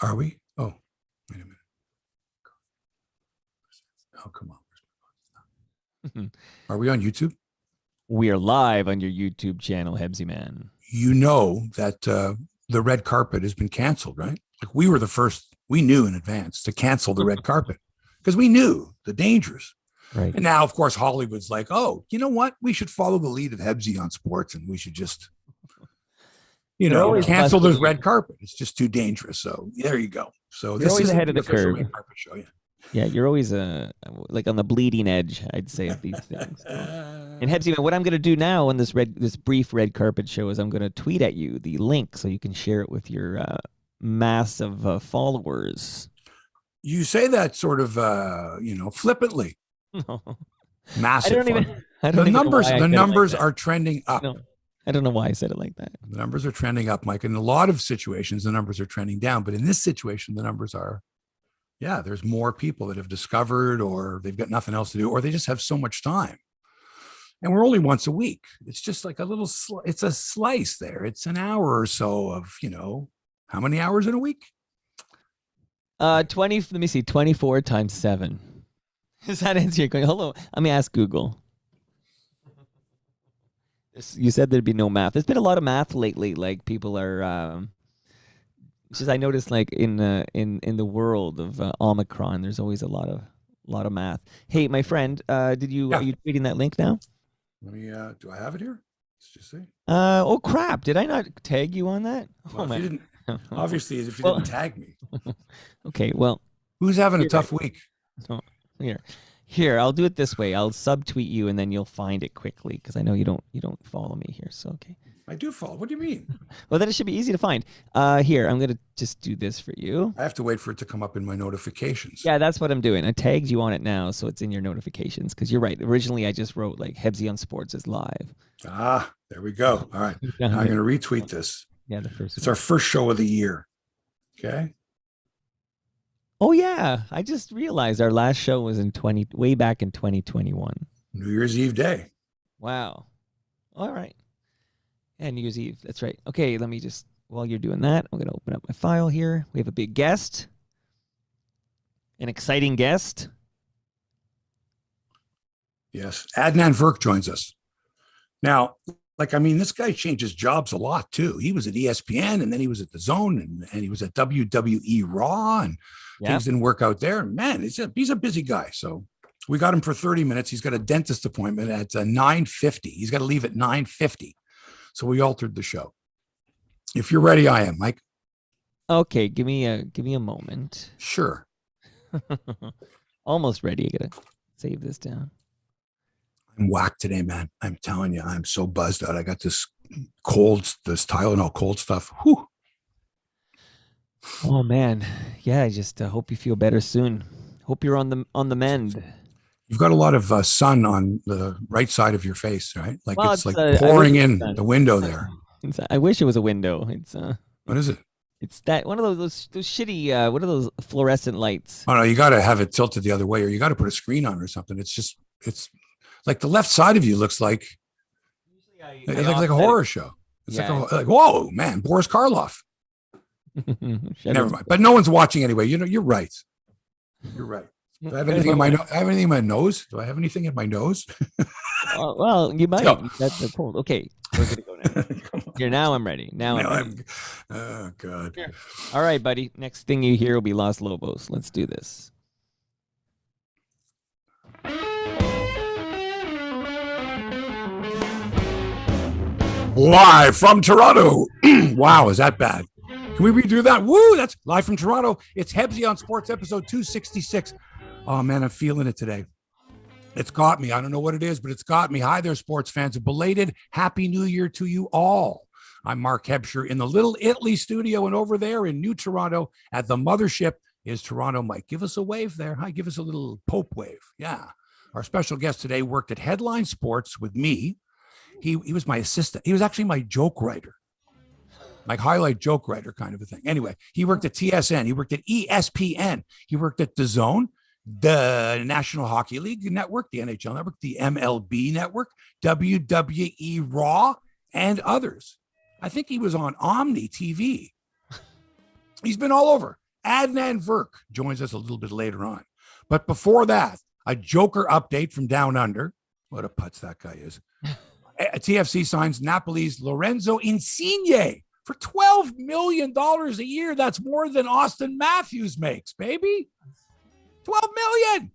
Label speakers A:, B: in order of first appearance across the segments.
A: Are we? Oh, wait a minute. Oh, come on. Are we on YouTube?
B: We are live on your YouTube channel, Hebsy Man.
A: You know that the red carpet has been canceled, right? Like we were the first, we knew in advance to cancel the red carpet because we knew the dangers.
B: Right.
A: And now, of course, Hollywood's like, oh, you know what? We should follow the lead of Hebsy on sports and we should just, cancel the red carpet. It's just too dangerous. So there you go. So
B: this is ahead of the curve.
A: Red carpet show,
B: Yeah, you're always like on the bleeding edge, I'd say, of these things. And Hebsy, what I'm going to do now on this brief red carpet show is I'm going to tweet at you the link so you can share it with your mass of followers.
A: You say that sort of, flippantly.
B: No.
A: Massive. The numbers are trending up.
B: No, I don't know why I said it like that.
A: The numbers are trending up, Mike. In a lot of situations, the numbers are trending down. But in this situation, the numbers are, there's more people that have discovered, or they've got nothing else to do, or they just have so much time. And we're only once a week. It's just like a little, it's a slice there. It's an hour or so of, how many hours in a week?
B: 20, let me see, 24 times 7. Does that answer your question? Hello, let me ask Google. You said there'd be no math. There's been a lot of math lately. Like people are, it's just I noticed like in the world of Omicron, there's always a lot of math. Hey, my friend, are you tweeting that link now?
A: Let me. Do I have it here? Let's just see.
B: Oh crap! Did I not tag you on that?
A: Well, if you didn't, obviously, if you didn't tag me.
B: Okay. Well,
A: who's having a tough week?
B: Here, I'll do it this way. I'll subtweet you, and then you'll find it quickly because I know you don't follow me here. So okay.
A: I do follow. What do you mean?
B: Well, then it should be easy to find. Here, I'm gonna just do this for you.
A: I have to wait for it to come up in my notifications.
B: Yeah, that's what I'm doing. I tagged you on it now, so it's in your notifications. Because you're right. Originally, I just wrote like Hebsy on Sports is live.
A: Ah, there we go. All right, now I'm gonna retweet this.
B: Yeah, the first.
A: It's our first show of the year. Okay.
B: Oh yeah, I just realized our last show was way back in 2021.
A: New Year's Eve day.
B: Wow. All right. Yeah, New Year's Eve. That's right. Okay, let me just, while you're doing that, I'm going to open up my file here. We have a big guest. An exciting guest.
A: Yes. Adnan Virk joins us. Now, this guy changes jobs a lot too. He was at ESPN and then he was at The Zone and he was at WWE Raw and things didn't work out there. Man, he's a busy guy. So we got him for 30 minutes. He's got a dentist appointment at 9:50. He's got to leave at 9:50. So we altered the show. If you're ready, I am, Mike.
B: Okay, give me a moment.
A: Sure.
B: Almost ready. I gotta save this down.
A: I'm whacked today, man. I'm telling you, I'm so buzzed out. I got this Tylenol cold stuff. Whew.
B: Oh man, yeah. I just hope you feel better soon. Hope you're on the mend.
A: You've got a lot of sun on the right side of your face, right? Like it's like pouring in the window there.
B: I wish it was a window. It's
A: what is it?
B: It's that one of those shitty what are those fluorescent lights?
A: Oh no, you got to have it tilted the other way, or you got to put a screen on or something. It's like the left side of you looks like it's like a horror show. It's like whoa, man, Boris Karloff. Never mind. But no one's watching anyway. You're right. You're right. Do I have anything in my nose? I have anything in my nose? Do I have anything in my nose?
B: Well, you might. That's the cold. Okay, we're gonna go now. Here, now I'm ready. Now I'm ready.
A: Oh God.
B: Here. All right, buddy. Next thing you hear will be Los Lobos. Let's do this.
A: Live from Toronto. Wow, is that bad? Can we redo that? Woo, that's live from Toronto. It's Hebsy on Sports, episode 266. Oh, man, I'm feeling it today. It's got me. I don't know what it is, but it's got me. Hi there, sports fans. A belated Happy New Year to you all. I'm Mark Hebsher in the Little Italy studio, and over there in New Toronto at the mothership is Toronto Mike. Give us a wave there. Hi, give us a little Pope wave. Yeah. Our special guest today worked at Headline Sports with me. He was my assistant. He was actually my joke writer. Like highlight joke writer kind of a thing. Anyway, he worked at TSN. He worked at ESPN. He worked at The Zone, the National Hockey League Network, the NHL Network, the MLB Network, WWE Raw, and others. I think he was on Omni TV. He's been all over. Adnan Virk joins us a little bit later on. But before that, a Joker update from down under. What a putz that guy is. TFC signs Napoli's Lorenzo Insigne for $12 million a year. That's more than Austin Matthews makes, baby. $12 million.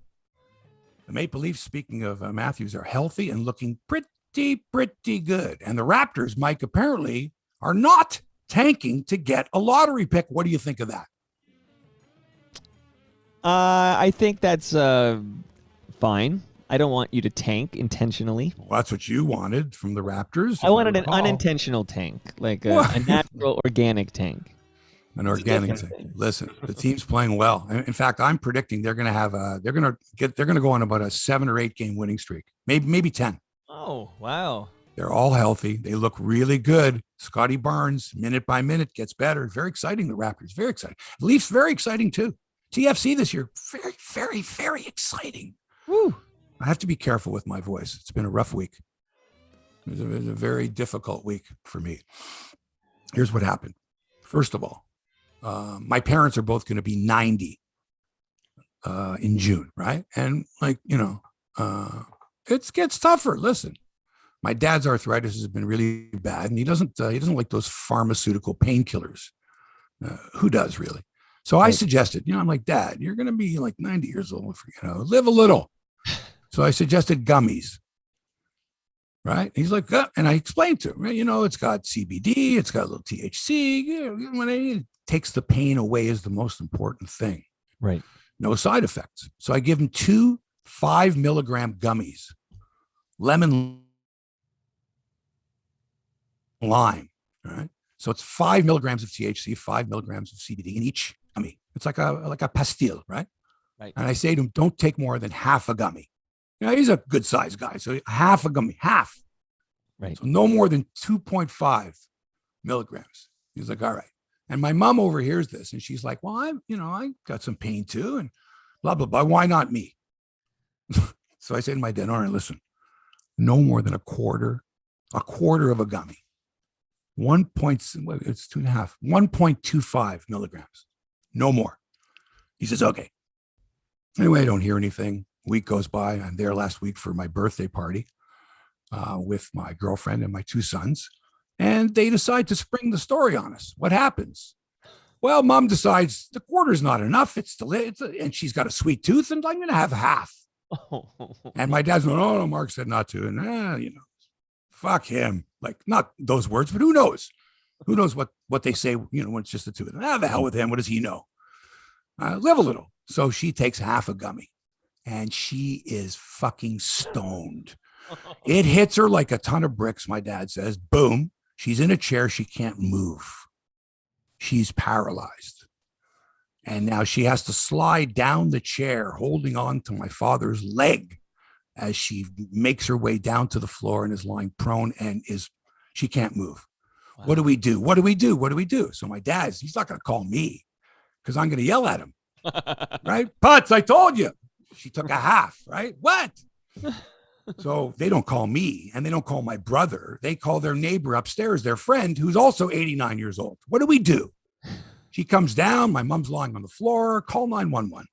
A: The Maple Leafs, speaking of Matthews, are healthy and looking pretty good. And the Raptors, Mike, apparently are not tanking to get a lottery pick. What do you think of that?
B: I think that's fine. I don't want you to tank intentionally.
A: Well, that's what you wanted from the Raptors.
B: I wanted an unintentional tank, like a natural organic tank.
A: An organic tank. Listen, the team's playing well. In fact, I'm predicting they're going to go on about a 7 or 8 game winning streak, maybe 10.
B: Oh, wow.
A: They're all healthy. They look really good. Scotty Barnes, minute by minute, gets better. Very exciting. The Raptors, very exciting. The Leafs, very exciting too. TFC this year, very exciting.
B: Woo.
A: I have to be careful with my voice. It's been a rough week. It was a very difficult week for me. Here's what happened. First of all, my parents are both going to be 90 in June, right? And it gets tougher. Listen, my dad's arthritis has been really bad, and he doesn't like those pharmaceutical painkillers. Who does really? So I suggested, I'm like, Dad, you're going to be like 90 years old, live a little. So I suggested gummies, right? He's like, and I explained to him, it's got CBD, it's got a little THC. It takes the pain away is the most important thing.
B: Right.
A: No side effects. So I give him 2 5-milligram gummies, lemon lime. All right. So it's 5 milligrams of THC, 5 milligrams of CBD in each gummy. It's like a pastille, right?
B: Right.
A: And I say to him, don't take more than half a gummy. He's a good sized guy. So half a gummy, half.
B: Right.
A: So no more than 2.5 milligrams. He's like, all right. And my mom overhears this and she's like, well, I got some pain too. And blah, blah, blah. Why not me? So I say to my dad, all right, listen, no more than a quarter of a gummy. 1.25 milligrams. No more. He says, okay. Anyway, I don't hear anything. Week goes by. I'm there last week for my birthday party with my girlfriend and my 2 sons. And they decide to spring the story on us. What happens? Well, Mom decides the quarter's not enough. And she's got a sweet tooth, and I'm going to have half. And my dad's going, no, Mark said not to. And, fuck him. Like, not those words, but who knows? Who knows what they say, when it's just the two of them. The hell with him. What does he know? Live a little. So she takes half a gummy. And she is fucking stoned. It hits her like a ton of bricks, my dad says. Boom. She's in a chair. She can't move. She's paralyzed. And now she has to slide down the chair, holding on to my father's leg as she makes her way down to the floor and is lying prone and she can't move. Wow. What do we do? What do we do? What do we do? So my he's not going to call me because I'm going to yell at him. Right? Putz, I told you. She took a half, right? What? So they don't call me and they don't call my brother. They call their neighbor upstairs, their friend, who's also 89 years old. What do we do? She comes down. My mom's lying on the floor. Call 911.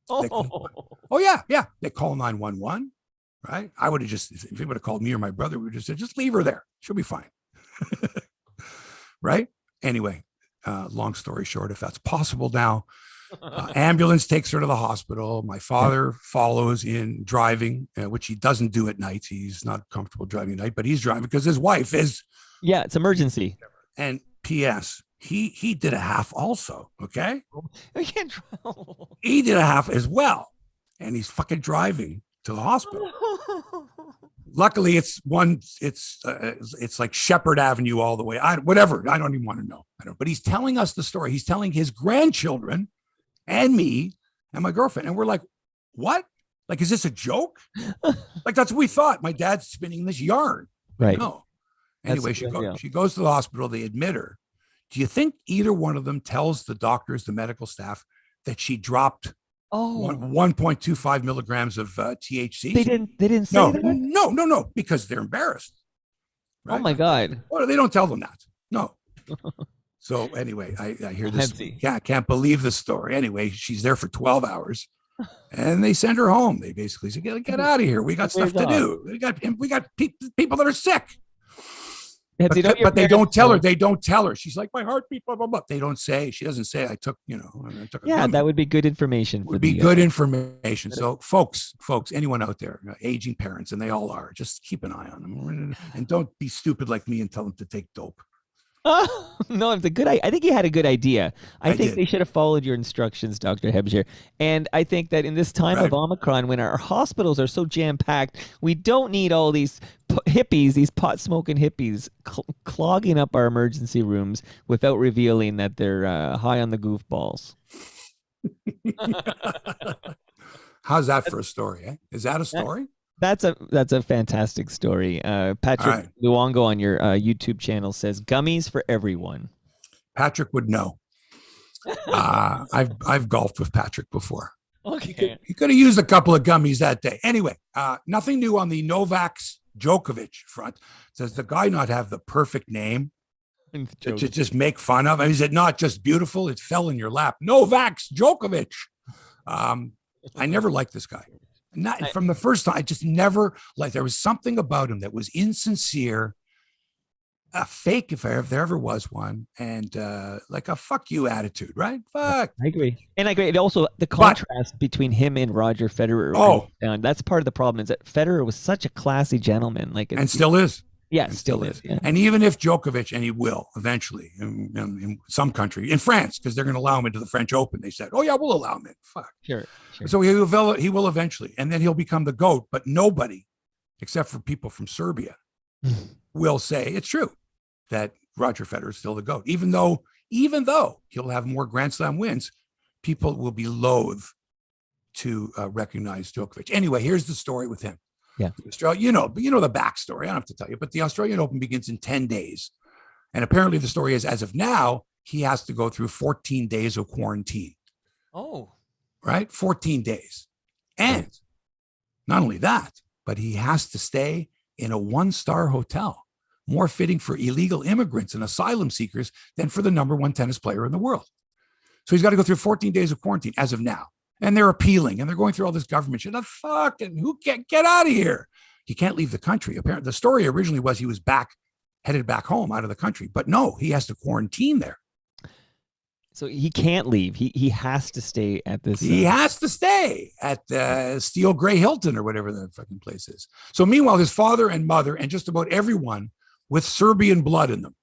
A: Oh, yeah. They call 911, right? I would have if they would have called me or my brother, we would have just said, just leave her there. She'll be fine. Right? Anyway, long story short, if that's possible now, ambulance takes her to the hospital. My father follows in driving, which he doesn't do at night. He's not comfortable driving at night, but he's driving because his wife is. Yeah,
B: it's emergency.
A: And P.S. He did a half also. Okay. He did a half as well, and he's fucking driving to the hospital. Luckily, it's like Shepherd Avenue all the way. Whatever. I don't even want to know. But he's telling us the story. He's telling his grandchildren and me and my girlfriend. And we're like, what? Like, is this a joke? Like, that's what we thought. My dad's spinning this yarn.
B: Right.
A: No. Anyway, she goes to the hospital. They admit her. Do you think either one of them tells the doctors, the medical staff, that she dropped 1.25 milligrams of THC?
B: They didn't say that?
A: No, because they're embarrassed. Right?
B: Oh my God.
A: Well, they don't tell them that. No. So anyway, I hear this.
B: Hebsy.
A: Yeah, I can't believe the story. Anyway, she's there for 12 hours. And they send her home. They basically say, get out of here. We got stuff to do. We got people that are sick.
B: Hebsy,
A: But they don't tell her. They don't tell her. She's like, my heartbeat, blah, blah, blah. They don't say. She doesn't say, I took a
B: Yeah,
A: gummy.
B: that would be good information.
A: Would be good information. So folks, anyone out there, aging parents, and they all are, just keep an eye on them. And don't be stupid like me and tell them to take dope.
B: Oh, no, it's a good. I think you had a good idea. I think
A: did.
B: they should have followed your instructions, Dr. Hebsy. And I think that in this time of Omicron, when our hospitals are so jam-packed, we don't need all these hippies, these pot-smoking hippies, clogging up our emergency rooms without revealing that they're high on the goofballs.
A: How's that for a story? Eh? Is that a story?
B: That's a fantastic story. Patrick Luongo on your YouTube channel says gummies for everyone.
A: Patrick would know. I've golfed with Patrick before.
B: Okay.
A: He could have used a couple of gummies that day. Anyway, nothing new on the Novak Djokavic front. Does the guy not have the perfect name to just make fun of? I mean, is it not just beautiful? It fell in your lap. Novak Djokavic. I never liked this guy. Not from the first time. I just never like. There was something about him that was insincere, a fake if there ever was one, and like a fuck you attitude, right? Fuck.
B: I agree. And also the contrast between him and Roger Federer. Oh, that's part of the problem is that Federer was such a classy gentleman, and
A: still is.
B: Yeah, still is. Yeah.
A: And even if Djokovic, and he will eventually in some country, in France, because they're going to allow him into the French Open. They said, oh yeah, we'll allow him in. Fuck.
B: Sure.
A: So he will eventually, and then he'll become the GOAT. But nobody, except for people from Serbia, will say it's true that Roger Federer is still the GOAT. Even though he'll have more Grand Slam wins, people will be loath to recognize Djokovic. Anyway, here's the story with him.
B: Yeah,
A: Australia, you know the backstory. I don't have to tell you, but the Australian Open begins in 10 days. And apparently the story is, as of now, he has to go through 14 days of quarantine.
B: Oh.
A: Right? 14 days. And not only that, but he has to stay in a 1-star hotel, more fitting for illegal immigrants and asylum seekers than for the number one tennis player in the world. So he's got to go through 14 days of quarantine as of now. And they're appealing, and they're going through all this government shit. Fucking who can't get out of here? He can't leave the country. Apparently, the story originally was he was headed back home out of the country, but no, he has to quarantine there.
B: So he can't leave. He has to stay at this.
A: He has to stay at Steel Gray Hilton or whatever the fucking place is. So meanwhile, his father and mother and just about everyone with Serbian blood in them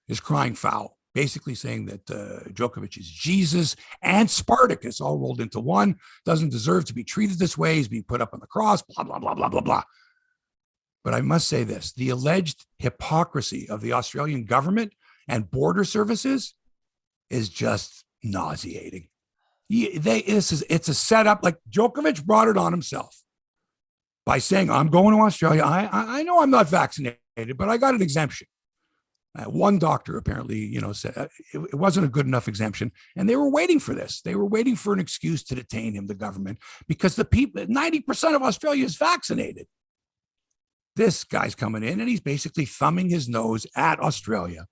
A: is crying foul. Basically saying that Djokovic is Jesus and Spartacus all rolled into one, doesn't deserve to be treated this way. He's being put up on the cross, blah, blah, blah, blah, blah, blah. But I must say this, the alleged hypocrisy of the Australian government and border services is just nauseating. It's a setup. Like Djokovic brought it on himself by saying, I'm going to Australia. I know I'm not vaccinated, but I got an exemption. One doctor apparently, said it wasn't a good enough exemption, and they were waiting for this. They were waiting for an excuse to detain him, the government, because the people, 90% of Australia is vaccinated. This guy's coming in, and he's basically thumbing his nose at Australia.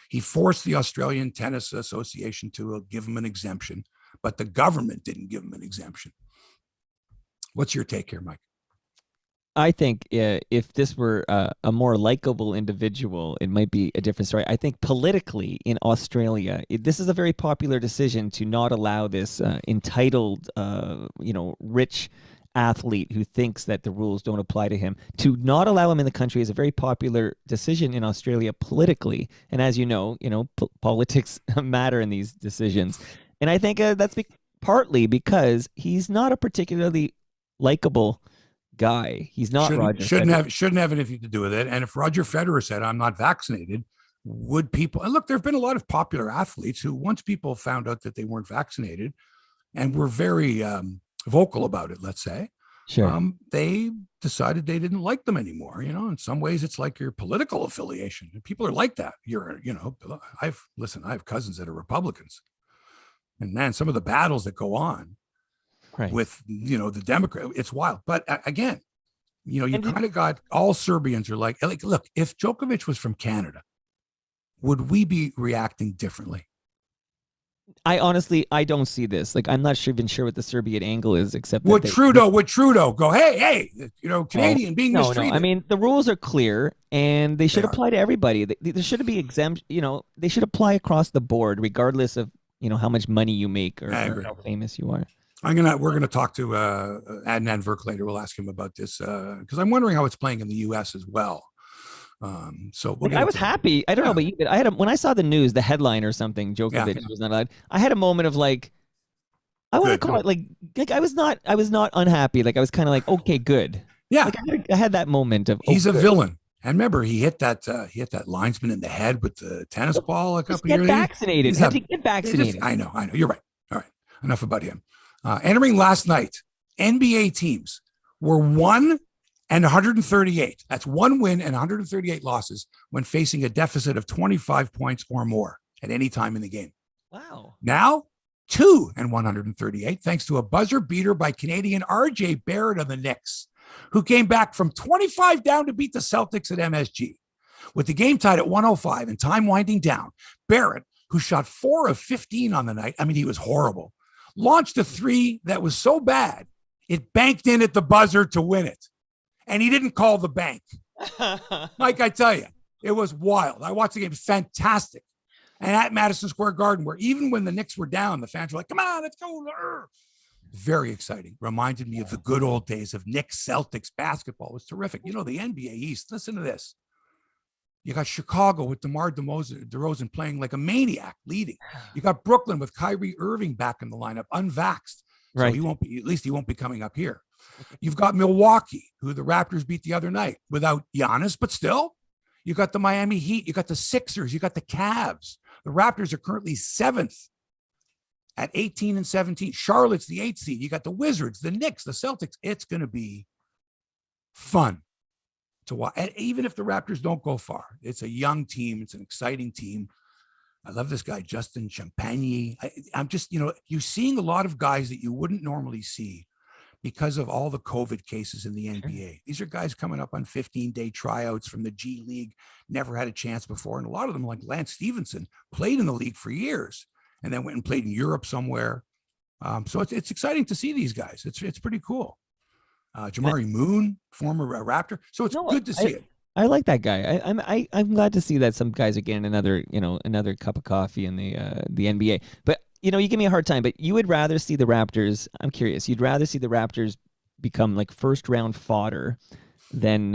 A: He forced the Australian Tennis Association to give him an exemption, but the government didn't give him an exemption. What's your take here, Mike?
B: I think if this were a more likable individual, it might be a different story. I think politically in Australia, this is a very popular decision to not allow this entitled, rich athlete who thinks that the rules don't apply to him. To not allow him in the country is a very popular decision in Australia politically. And as you know, politics matter in these decisions. And I think that's partly because he's not a particularly likable guy. He's not
A: shouldn't have anything to do with it. And if Roger Federer said, I'm not vaccinated, would people, and look, there have been a lot of popular athletes who, once people found out that they weren't vaccinated and were very vocal about it, let's say, they decided they didn't like them anymore. In some ways it's like your political affiliation. People are like that. I have cousins that are Republicans, and man, some of the battles that go on with, the Democrat, it's wild. But again, you kind of got all Serbians are like, look, if Djokovic was from Canada, would we be reacting differently?
B: I honestly, I don't see this. Like, I'm not even sure what the Serbian angle is, except
A: Would
B: that
A: Trudeau go, hey, Canadian being
B: no.
A: mistreated?
B: I mean, the rules are clear, and they should apply to everybody. There should be exempt. They should apply across the board, regardless of how much money you make or how famous you are.
A: We're gonna talk to Adnan Virk later. We'll ask him about this because I'm wondering how it's playing in the U.S. as well.
B: I was happy. I don't know, but when I saw the news, the headline or something, Djokovic was not allowed. I had a moment of like, I want to call it like I was not unhappy. Like I was kind of like, okay, good.
A: Yeah,
B: like, I had that moment of
A: he's a villain. And remember, he hit that linesman in the head with the tennis ball a couple years ago.
B: Get vaccinated.
A: I know. You're right. All right. Enough about him. Entering last night, NBA teams were 1-138. That's 1 win and 138 losses when facing a deficit of 25 points or more at any time in the game.
B: Wow.
A: Now, 2-138, thanks to a buzzer beater by Canadian RJ Barrett of the Knicks, who came back from 25 down to beat the Celtics at MSG. With the game tied at 105 and time winding down, Barrett, who shot 4 of 15 on the night, I mean, he was horrible, launched a three that was so bad, it banked in at the buzzer to win it. And he didn't call the bank. Mike, I tell you, it was wild. I watched the game. Fantastic. And at Madison Square Garden, where even when the Knicks were down, the fans were like, come on, let's go. Very exciting. Reminded me of the good old days of Knicks Celtics basketball. It was terrific. The NBA East, listen to this. You got Chicago with DeMar DeRozan playing like a maniac, leading. You got Brooklyn with Kyrie Irving back in the lineup, unvaxxed. So he won't be coming up here. You've got Milwaukee, who the Raptors beat the other night without Giannis, but still. You got the Miami Heat. You got the Sixers. You got the Cavs. The Raptors are currently 7th at 18-17. Charlotte's the 8th seed. You got the Wizards, the Knicks, the Celtics. It's going to be fun to watch. And even if the Raptors don't go far, it's a young team. It's an exciting team. I love this guy, Justin Champagne. I'm just, you're seeing a lot of guys that you wouldn't normally see because of all the COVID cases in the NBA. These are guys coming up on 15-day tryouts from the G League, never had a chance before. And a lot of them, like Lance Stevenson, played in the league for years and then went and played in Europe somewhere. So it's exciting to see these guys. It's pretty cool. Jamari Moon, former Raptor. So it's good to see it.
B: I like that guy. I'm glad to see that some guys are getting another cup of coffee in the NBA. But you give me a hard time. But you would rather see the Raptors. I'm curious. You'd rather see the Raptors become like first round fodder than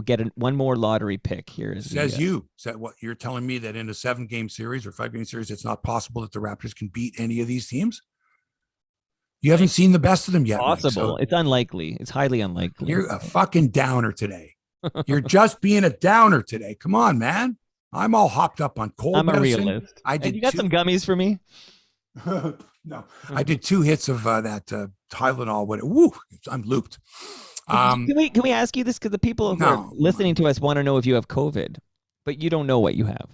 B: get one more lottery pick here.
A: Says you. Is what you're telling me, that in a 7-game series or 5-game series, it's not possible that the Raptors can beat any of these teams? You haven't seen the best of them yet.
B: Possible. Mike, it's unlikely. It's highly unlikely.
A: You're a fucking downer today. You're just being a downer today. Come on, man. I'm all hopped up on cold medicine.
B: I'm a realist. You got some gummies for me?
A: No. I did 2 hits of that Tylenol. I'm looped.
B: Can we ask you this? Because the people who are listening to us want to know if you have COVID, but you don't know what you have.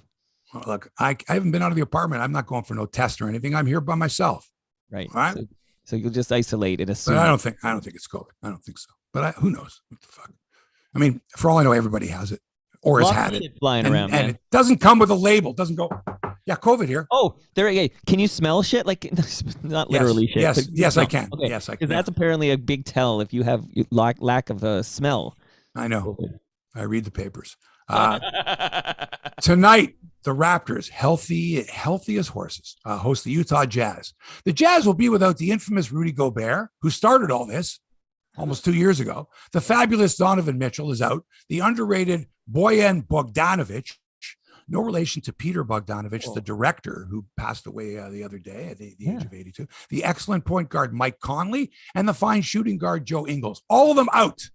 A: Well, look, I haven't been out of the apartment. I'm not going for no test or anything. I'm here by myself.
B: Right.
A: All right.
B: So you'll just isolate and assume.
A: But I don't think it's COVID. I don't think so. But who knows? What the fuck? I mean, for all I know, everybody has it or has had it.
B: Flying around,
A: and it doesn't come with a label. It doesn't go, yeah, COVID here.
B: Oh, can you smell shit? Like, not literally shit.
A: Yes, I can. Okay. Yes, I can.
B: Because that's apparently a big tell if you have lack of smell.
A: I know. COVID. I read the papers. Tonight, the Raptors, healthy as horses, host the Utah Jazz. The Jazz will be without the infamous Rudy Gobert, who started all this almost 2 years ago. The fabulous Donovan Mitchell is out. The underrated Bojan Bogdanovic, no relation to Peter Bogdanovich, the director who passed away the other day at the age of 82. The excellent point guard Mike Conley and the fine shooting guard Joe Ingles. All of them out.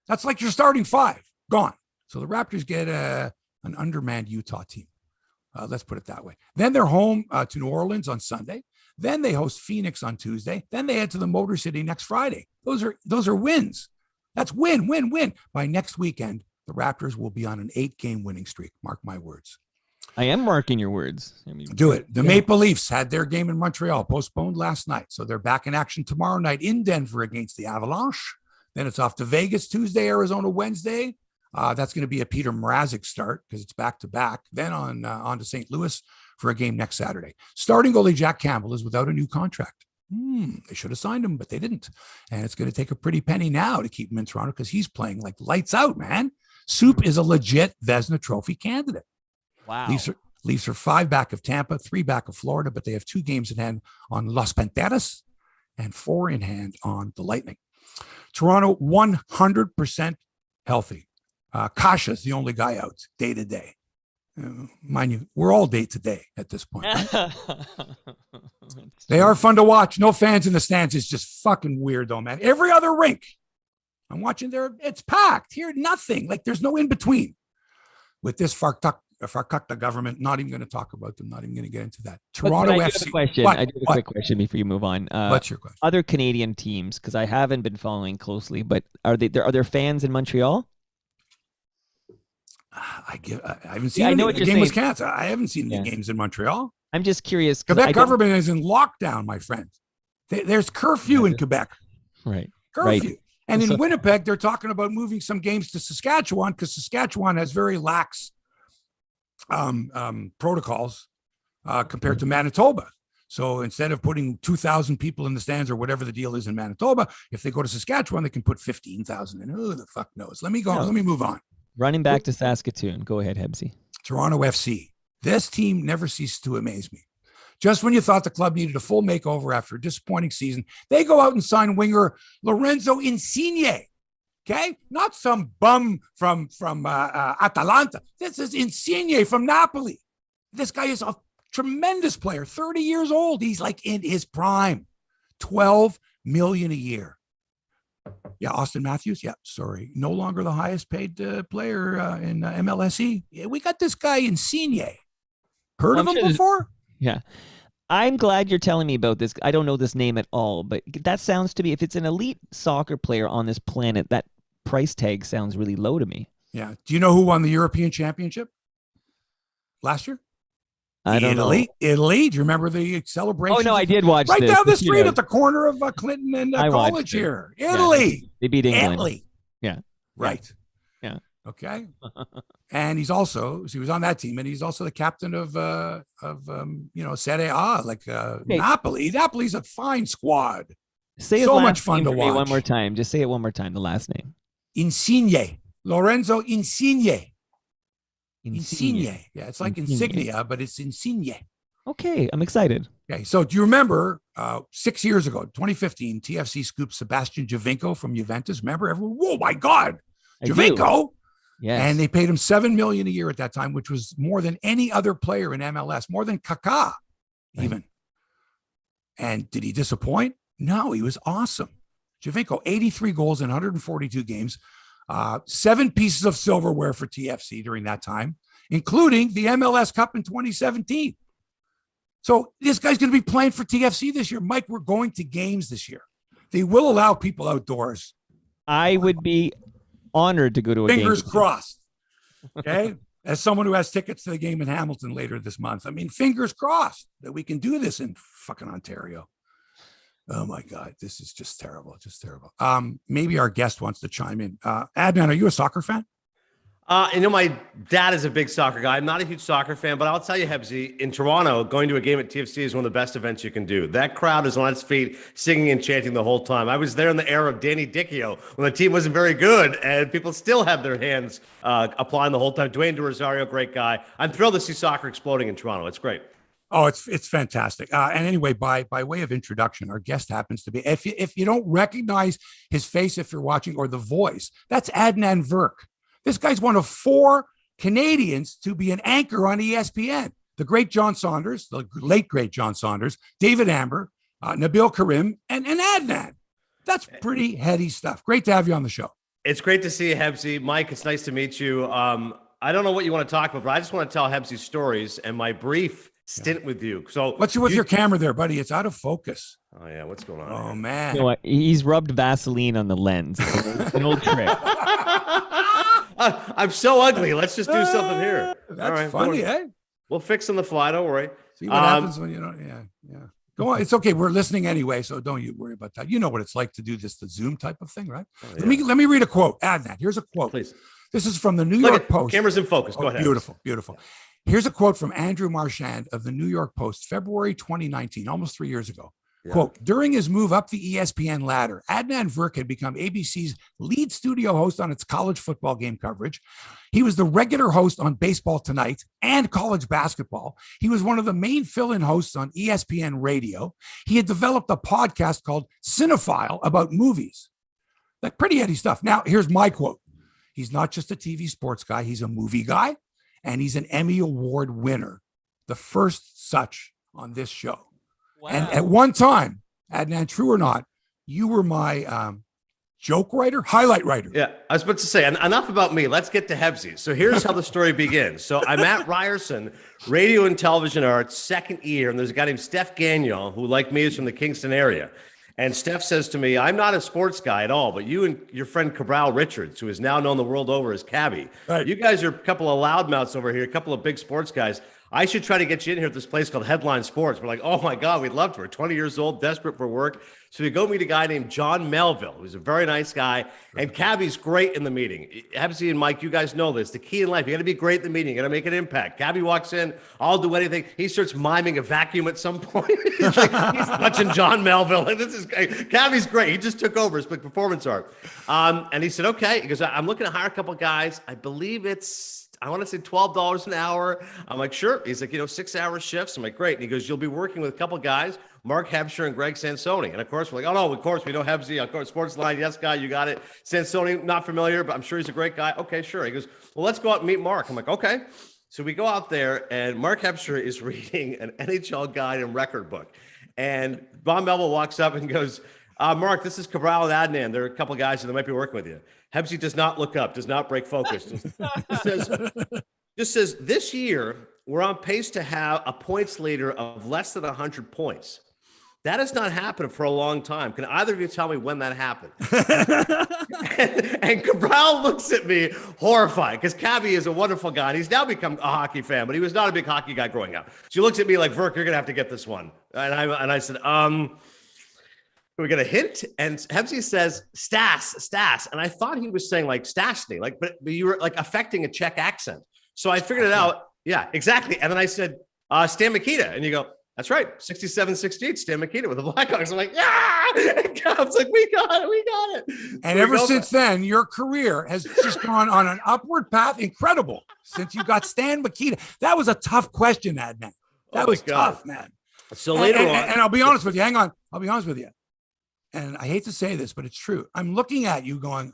A: That's like your starting 5 gone. So the Raptors get an undermanned Utah team. Let's put it that way. Then they're home to New Orleans on Sunday. Then they host Phoenix on Tuesday. Then they head to the Motor City next Friday. Those are wins. That's win. By next weekend, the Raptors will be on an 8-game winning streak. Mark my words.
B: I am marking your words.
A: Do it. The Maple Leafs had their game in Montreal postponed last night. So they're back in action tomorrow night in Denver against the Avalanche. Then it's off to Vegas Tuesday, Arizona Wednesday. That's going to be a Peter Mrazek start because it's back-to-back. Then on to St. Louis for a game next Saturday. Starting goalie Jack Campbell is without a new contract. They should have signed him, but they didn't. And it's going to take a pretty penny now to keep him in Toronto because he's playing like lights out, man. Soup is a legit Vezina Trophy candidate.
B: Wow.
A: Leafs are 5 back of Tampa, 3 back of Florida, but they have 2 games in hand on Los Panteras and 4 in hand on the Lightning. Toronto 100% healthy. Kasha's the only guy out day to day. Mind you, we're all day to day at this point. Right? They are fun to watch. No fans in the stands is just fucking weird though, man. Every other rink I'm watching there, it's packed. Here, nothing. Like there's no in between. With this Farkakta government, not even going to talk about them. Not even going to get into that. Toronto FC.
B: I do have a quick question before you move on.
A: What's your question?
B: Other Canadian teams, because I haven't been following closely, but are there fans in Montreal?
A: I haven't seen. I know the game was canceled. I haven't seen the games in Montreal.
B: I'm just curious.
A: Quebec government is in lockdown, my friend. There's curfew in Quebec.
B: Right.
A: Curfew.
B: Right.
A: And in Winnipeg, they're talking about moving some games to Saskatchewan because Saskatchewan has very lax protocols compared to Manitoba. So instead of putting 2,000 people in the stands or whatever the deal is in Manitoba, if they go to Saskatchewan, they can put 15,000 in. Who the fuck knows? Let me go. Let me move on.
B: Running back to Saskatoon. Go ahead, Hebsy.
A: Toronto FC. This team never ceases to amaze me. Just when you thought the club needed a full makeover after a disappointing season, they go out and sign winger Lorenzo Insigne. Okay? Not some bum from Atalanta. This is Insigne from Napoli. This guy is a tremendous player, 30 years old. He's like in his prime. $12 million a year. Yeah, Austin Matthews. Yeah, sorry. No longer the highest paid player in MLSE. Yeah, we got this guy Insigne. Heard of him before?
B: Yeah. I'm glad you're telling me about this. I don't know this name at all, but that sounds to me, if it's an elite soccer player on this planet, that price tag sounds really low to me.
A: Yeah. Do you know who won the European Championship last year?
B: I don't know.
A: Italy. Do you remember the celebration?
B: Oh, no, I did watch
A: right
B: this.
A: down the street at the corner of Clinton and College here. Italy.
B: Yeah, they beat England.
A: Italy.
B: Yeah.
A: Right.
B: Yeah.
A: Okay. And he was on that team, and he's also the captain of Serie A, like Napoli. Napoli's a fine squad.
B: Say
A: so much fun to watch.
B: One more time. Just say it one more time. The last name.
A: Insigne. Lorenzo Insigne. Insigne. Yeah, it's like insignia, but it's Insigne.
B: Okay, I'm excited.
A: Okay, so do you remember 6 years ago, 2015, TFC scooped Sebastian Giovinco from Juventus? Remember everyone? Whoa, my God, Giovinco!
B: Yes.
A: And they paid him $7 million a year at that time, which was more than any other player in MLS, more than Kaká, even. Right. And did he disappoint? No, he was awesome. Giovinco, 83 goals in 142 games. 7 pieces of silverware for TFC during that time, including the MLS Cup in 2017. So this guy's going to be playing for TFC this year. Mike, we're going to games this year. They will allow people outdoors.
B: I would be honored to go to a game.
A: Fingers crossed. Okay? As someone who has tickets to the game in Hamilton later this month. I mean, fingers crossed that we can do this in fucking Ontario. Oh my God, this is just terrible. Just terrible. Maybe our guest wants to chime in. Adnan, are you a soccer fan?
C: My dad is a big soccer guy. I'm not a huge soccer fan, but I'll tell you, Hebsy, in Toronto, going to a game at TFC is one of the best events you can do. That crowd is on its feet, singing and chanting the whole time. I was there in the era of Danny Dicchio when the team wasn't very good, and people still have their hands applying the whole time. Dwayne De Rosario, great guy. I'm thrilled to see soccer exploding in Toronto. It's great.
A: Oh, it's fantastic. And anyway, by way of introduction, our guest happens to be, if you don't recognize his face, if you're watching, or the voice, that's Adnan Virk. This guy's one of 4 Canadians to be an anchor on ESPN. The great John Saunders, the late great John Saunders, David Amber, Nabil Karim, and Adnan. That's pretty heady stuff. Great to have you on the show.
C: It's great to see you, Hebsy. Mike, it's nice to meet you. I don't know what you want to talk about, but I just want to tell Hebsy stories and my brief stint with you. So
A: what's with your camera there, buddy? It's out of focus.
C: Oh yeah, what's going on?
A: Oh
C: here?
A: Man,
B: you know what? He's rubbed Vaseline on the lens. It's an old trick.
C: I'm so ugly. Let's just do something here.
A: That's all right, funny, eh?
C: We'll fix on the fly. Don't worry.
A: See what happens when you don't. Yeah. Go on. It's okay. We're listening anyway, so don't you worry about that. You know what it's like to do the Zoom type of thing, right? Oh, yeah. Let me read a quote. Adnan, here's a quote.
C: Please.
A: This is from the New
C: Look
A: York
C: at
A: Post.
C: cameras in focus. Go ahead.
A: Beautiful, beautiful. Here's a quote from Andrew Marchand of the New York Post, February 2019, almost 3 years ago. Yeah. Quote, during his move up the ESPN ladder, Adnan Virk had become ABC's lead studio host on its college football game coverage. He was the regular host on Baseball Tonight and college basketball. He was one of the main fill-in hosts on ESPN radio. He had developed a podcast called Cinephile about movies. Like pretty heady stuff. Now, here's my quote. He's not just a TV sports guy. He's a movie guy, and he's an Emmy Award winner, the first such on this show. Wow. And at one time, Adnan, true or not, you were my joke writer, highlight writer.
C: Yeah, I was about to say, enough about me. Let's get to Hebsy. So here's how the story begins. So I'm at Ryerson, radio and television arts, second year, and there's a guy named Steph Gagnon, who, like me, is from the Kingston area. And Steph says to me, I'm not a sports guy at all, but you and your friend Cabral Richards, who is now known the world over as Cabby, right. You guys are a couple of loudmouths over here, a couple of big sports guys. I should try to get you in here at this place called Headline Sports. We're like, oh my God, we'd love to. We're 20 years old, desperate for work. So we go meet a guy named John Melville, who's a very nice guy. And Cabby's great in the meeting. Hebsy and Mike, you guys know this. The key in life, you got to be great in the meeting. You got to make an impact. Cabby walks in, I'll do anything. He starts miming a vacuum at some point. he's watching John Melville. And this is Cabby's great. He just took over his big performance art. And he said, okay. He goes, I'm looking to hire a couple guys. I believe I want to say $12 an hour. I'm like, sure. He's like, 6-hour shifts. I'm like, great. And he goes, you'll be working with a couple guys, Mark Hebsy and Greg Sansoni. And of course, we're like, oh no, of course we know Hebsy. Of course, Sports Line. Yes, guy, you got it. Sansoni, not familiar, but I'm sure he's a great guy. Okay, sure. He goes, well, let's go out and meet Mark. I'm like, okay. So we go out there and Mark Hebsy is reading an NHL guide and record book. And John Melville walks up and goes, Mark, this is Cabral and Adnan. There are a couple of guys that might be working with you. Hebsy does not look up, does not break focus. Just says, this year, we're on pace to have a points leader of less than 100 points. That has not happened for a long time. Can either of you tell me when that happened? and Cabral looks at me horrified because Cabby is a wonderful guy. And he's now become a hockey fan, but he was not a big hockey guy growing up. She looks at me like, Virk, you're going to have to get this one. And I said, we got a hint, and Hebsy says Stas, and I thought he was saying like Stastny, like, but you were like affecting a Czech accent. So I figured it out. Yeah, exactly. And then I said Stan Mikita, and you go, that's right, 67-68, Stan Mikita with the Blackhawks. I'm like, yeah, and Cubs like we got it.
A: And ever since then, your career has just gone on an upward path. Incredible. Since you got Stan Mikita, that was a tough question, Adnan. That was tough, man.
C: So later on,
A: and I'll be honest with you. Hang on, I'll be honest with you. And I hate to say this, but it's true. I'm looking at you going,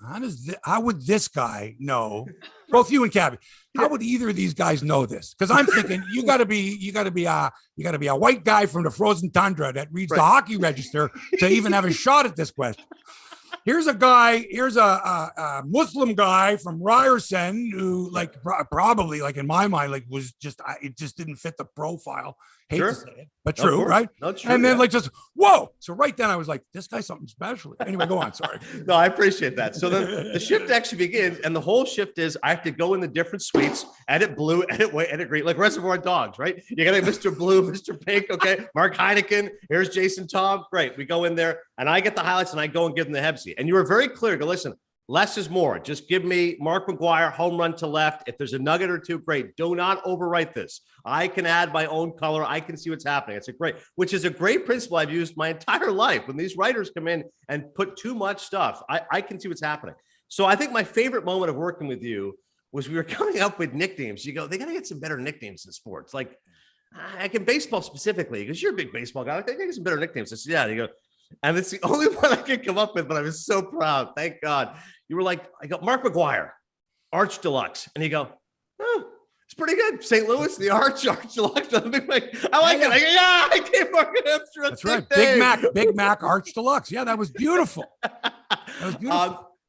A: how would this guy know? Both you and Cabby, how would either of these guys know this? Because I'm thinking you got to be a white guy from the frozen tundra that reads the hockey register to even have a shot at this question. Here's a Muslim guy from Ryerson who probably in my mind, was just, it just didn't fit the profile. Hate to say it, but true, right?
C: No, true,
A: and then whoa. So right then I was like, this guy's something special. Anyway, go on. Sorry.
C: No, I appreciate that. So then the shift actually begins, and the whole shift is I have to go in the different suites, edit blue, edit white, edit green, like Reservoir Dogs, right? You got Mr. Blue, Mr. Pink, okay? Mark Heineken, here's Jason Tom. Great. We go in there, and I get the highlights, and I go and give them the Hebsy. And you were very clear. Go, listen, less is more. Just give me Mark McGuire, home run to left. If there's a nugget or two, great. Do not overwrite this. I can add my own color. I can see what's happening. It's which is a great principle I've used my entire life. When these writers come in and put too much stuff, I can see what's happening. So I think my favorite moment of working with you was we were coming up with nicknames. You go, they got to get some better nicknames in sports. Like, in baseball specifically, because you're a big baseball guy. They get some better nicknames. I said, yeah, you go, and it's the only one I could come up with, but I was so proud. Thank God. You were like, I go, Mark McGuire, Arch Deluxe. And you go, oh, it's pretty good. St. Louis, the Arch Deluxe. I like it. I go, yeah, I gave Mark an extra.
A: That's right. Big Mac Arch Deluxe. Yeah, that was beautiful.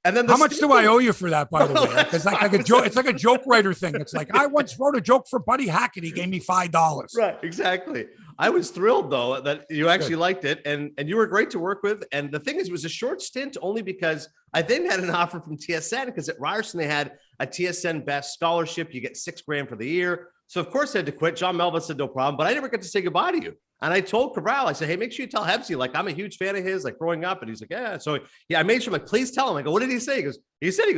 A: And then how much do I owe you for that, by the way? Because like a joke, it's like a joke writer thing. It's like I once wrote a joke for Buddy Hackett. He gave me $5.
C: Right, exactly. I was thrilled though that you actually liked it, and you were great to work with. And the thing is, it was a short stint only because I then had an offer from TSN because at Ryerson they had a TSN Best Scholarship. You get $6,000 for the year. So of course I had to quit. John Melvin said no problem, but I never got to say goodbye to you. And I told Cabral, I said, hey, make sure you tell Hebsy, like, I'm a huge fan of his, like growing up. And he's like, yeah. So yeah, I made sure, like, please tell him. I go, what did he say? He goes,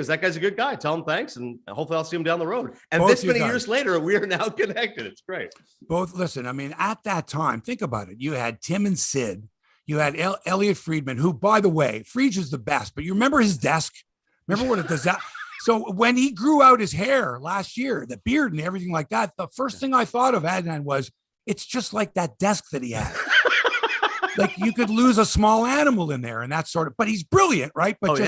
C: that guy's a good guy. Tell him thanks. And hopefully I'll see him down the road. And
A: Both
C: this
A: you
C: many
A: guys.
C: years later, we are now connected. It's great.
A: Both, listen, I mean, at that time, think about it. You had Tim and Sid. You had Elliot Friedman, who, by the way, Friedge is the best, but you remember his desk? Remember what it does that? So when he grew out his hair last year, the beard and everything like that, the first thing I thought of, Adnan, was it's just like that desk that he had. Like you could lose a small animal in there and that sort of, but he's brilliant, right? But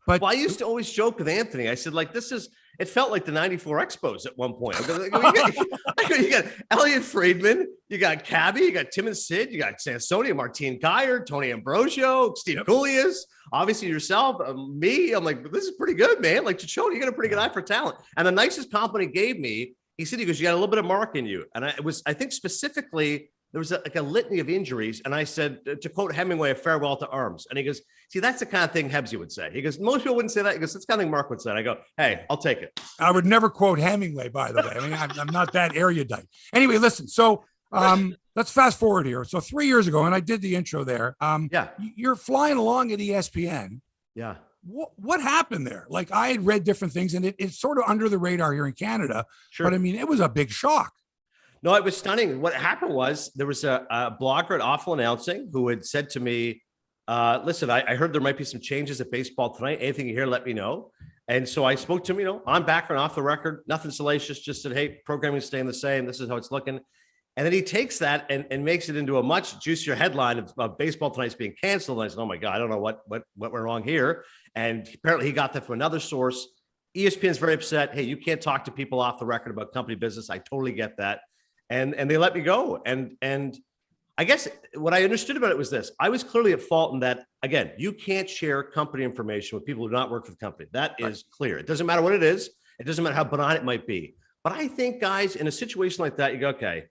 A: but
C: well, I used to always joke with Anthony. I said, like, it felt like the 94 Expos at one point. You got Elliot Friedman, you got Cabby, you got Tim and Sid, you got Sansoni, Martine Geyer, Tony Ambrosio, Steve Coolias, obviously yourself, me. I'm like, this is pretty good, man. Like, Ciccone, you got a pretty good eye for talent. And the nicest compliment he gave me, he goes, you got a little bit of Mark in you. And I think specifically, there was a litany of injuries. And I said, to quote Hemingway, a farewell to arms. And he goes, see, that's the kind of thing Hebsy would say. He goes, most people wouldn't say that. He goes, that's the kind of thing Mark would say. And I go, hey, I'll take it.
A: I would never quote Hemingway, by the way. I mean, I'm not that erudite. Anyway, listen. So let's fast forward here. So 3 years ago, and I did the intro there. You're flying along at ESPN.
C: Yeah.
A: What happened there? Like I had read different things, and it's sort of under the radar here in Canada. Sure. But I mean, it was a big shock.
C: No, it was stunning. What happened was there was a blogger at Awful Announcing who had said to me, listen, I heard there might be some changes at baseball tonight. Anything you hear, let me know. And so I spoke to him, on background, off the record, nothing salacious, just said, hey, programming's staying the same. This is how it's looking. And then he takes that and makes it into a much juicier headline of baseball tonight's being canceled. And I said, oh my God, I don't know what went wrong here. And apparently he got that from another source. ESPN's very upset. Hey, you can't talk to people off the record about company business. I totally get that. And they let me go. And I guess what I understood about it was this. I was clearly at fault in that, again, you can't share company information with people who do not work for the company. That is clear. It doesn't matter what it is. It doesn't matter how benign it might be. But I think, guys, in a situation like that, you go, okay,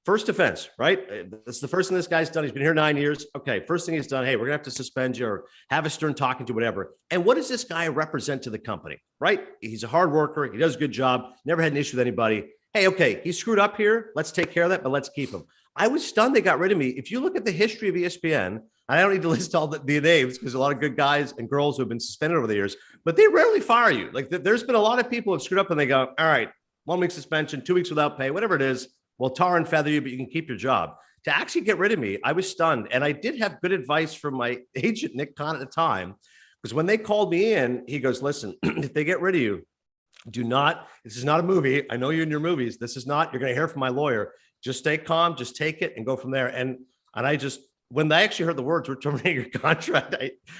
C: first offense, right? This is the first thing this guy's done. He's been here 9 years. Okay, first thing he's done, hey, we're going to have to suspend you or have a stern talking to, whatever. And what does this guy represent to the company, right? He's a hard worker. He does a good job. Never had an issue with anybody. Hey, okay, he screwed up here. Let's take care of that, but let's keep him. I was stunned they got rid of me. If you look at the history of ESPN, I don't need to list all the names because a lot of good guys and girls who have been suspended over the years, but they rarely fire you. Like there's been a lot of people who have screwed up and they go, all right, 1 week suspension, 2 weeks without pay, whatever it is, we'll tar and feather you, but you can keep your job. To actually get rid of me, I was stunned. And I did have good advice from my agent, Nick Kahn, at the time, because when they called me in, he goes, listen, if they get rid of you, this is not a movie. I know you're in your movies. This is not, you're going to hear from my lawyer. Just stay calm, just take it and go from there. And I just, when I actually heard the words, we're terminating your contract,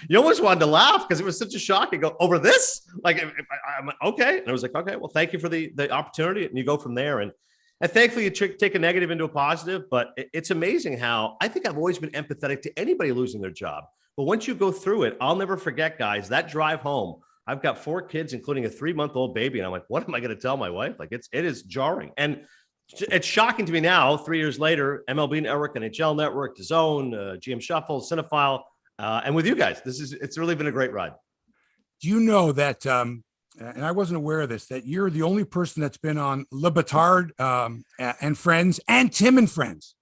C: you almost wanted to laugh because it was such a shock. You go, over this? Like, I'm okay. And I was like, okay, well, thank you for the opportunity. And you go from there. And thankfully you take a negative into a positive, but it's amazing how I think I've always been empathetic to anybody losing their job. But once you go through it, I'll never forget, guys, that drive home. I've got 4 kids, including a 3-month-old baby. And I'm like, what am I going to tell my wife? Like, it is jarring. And it's shocking to me now, 3 years later, MLB Network, NHL Network, DAZN, GM Shuffle, Cinephile, and with you guys, it's really been a great ride.
A: Do you know that, and I wasn't aware of this, that you're the only person that's been on Le Batard and Friends and Tim and Friends?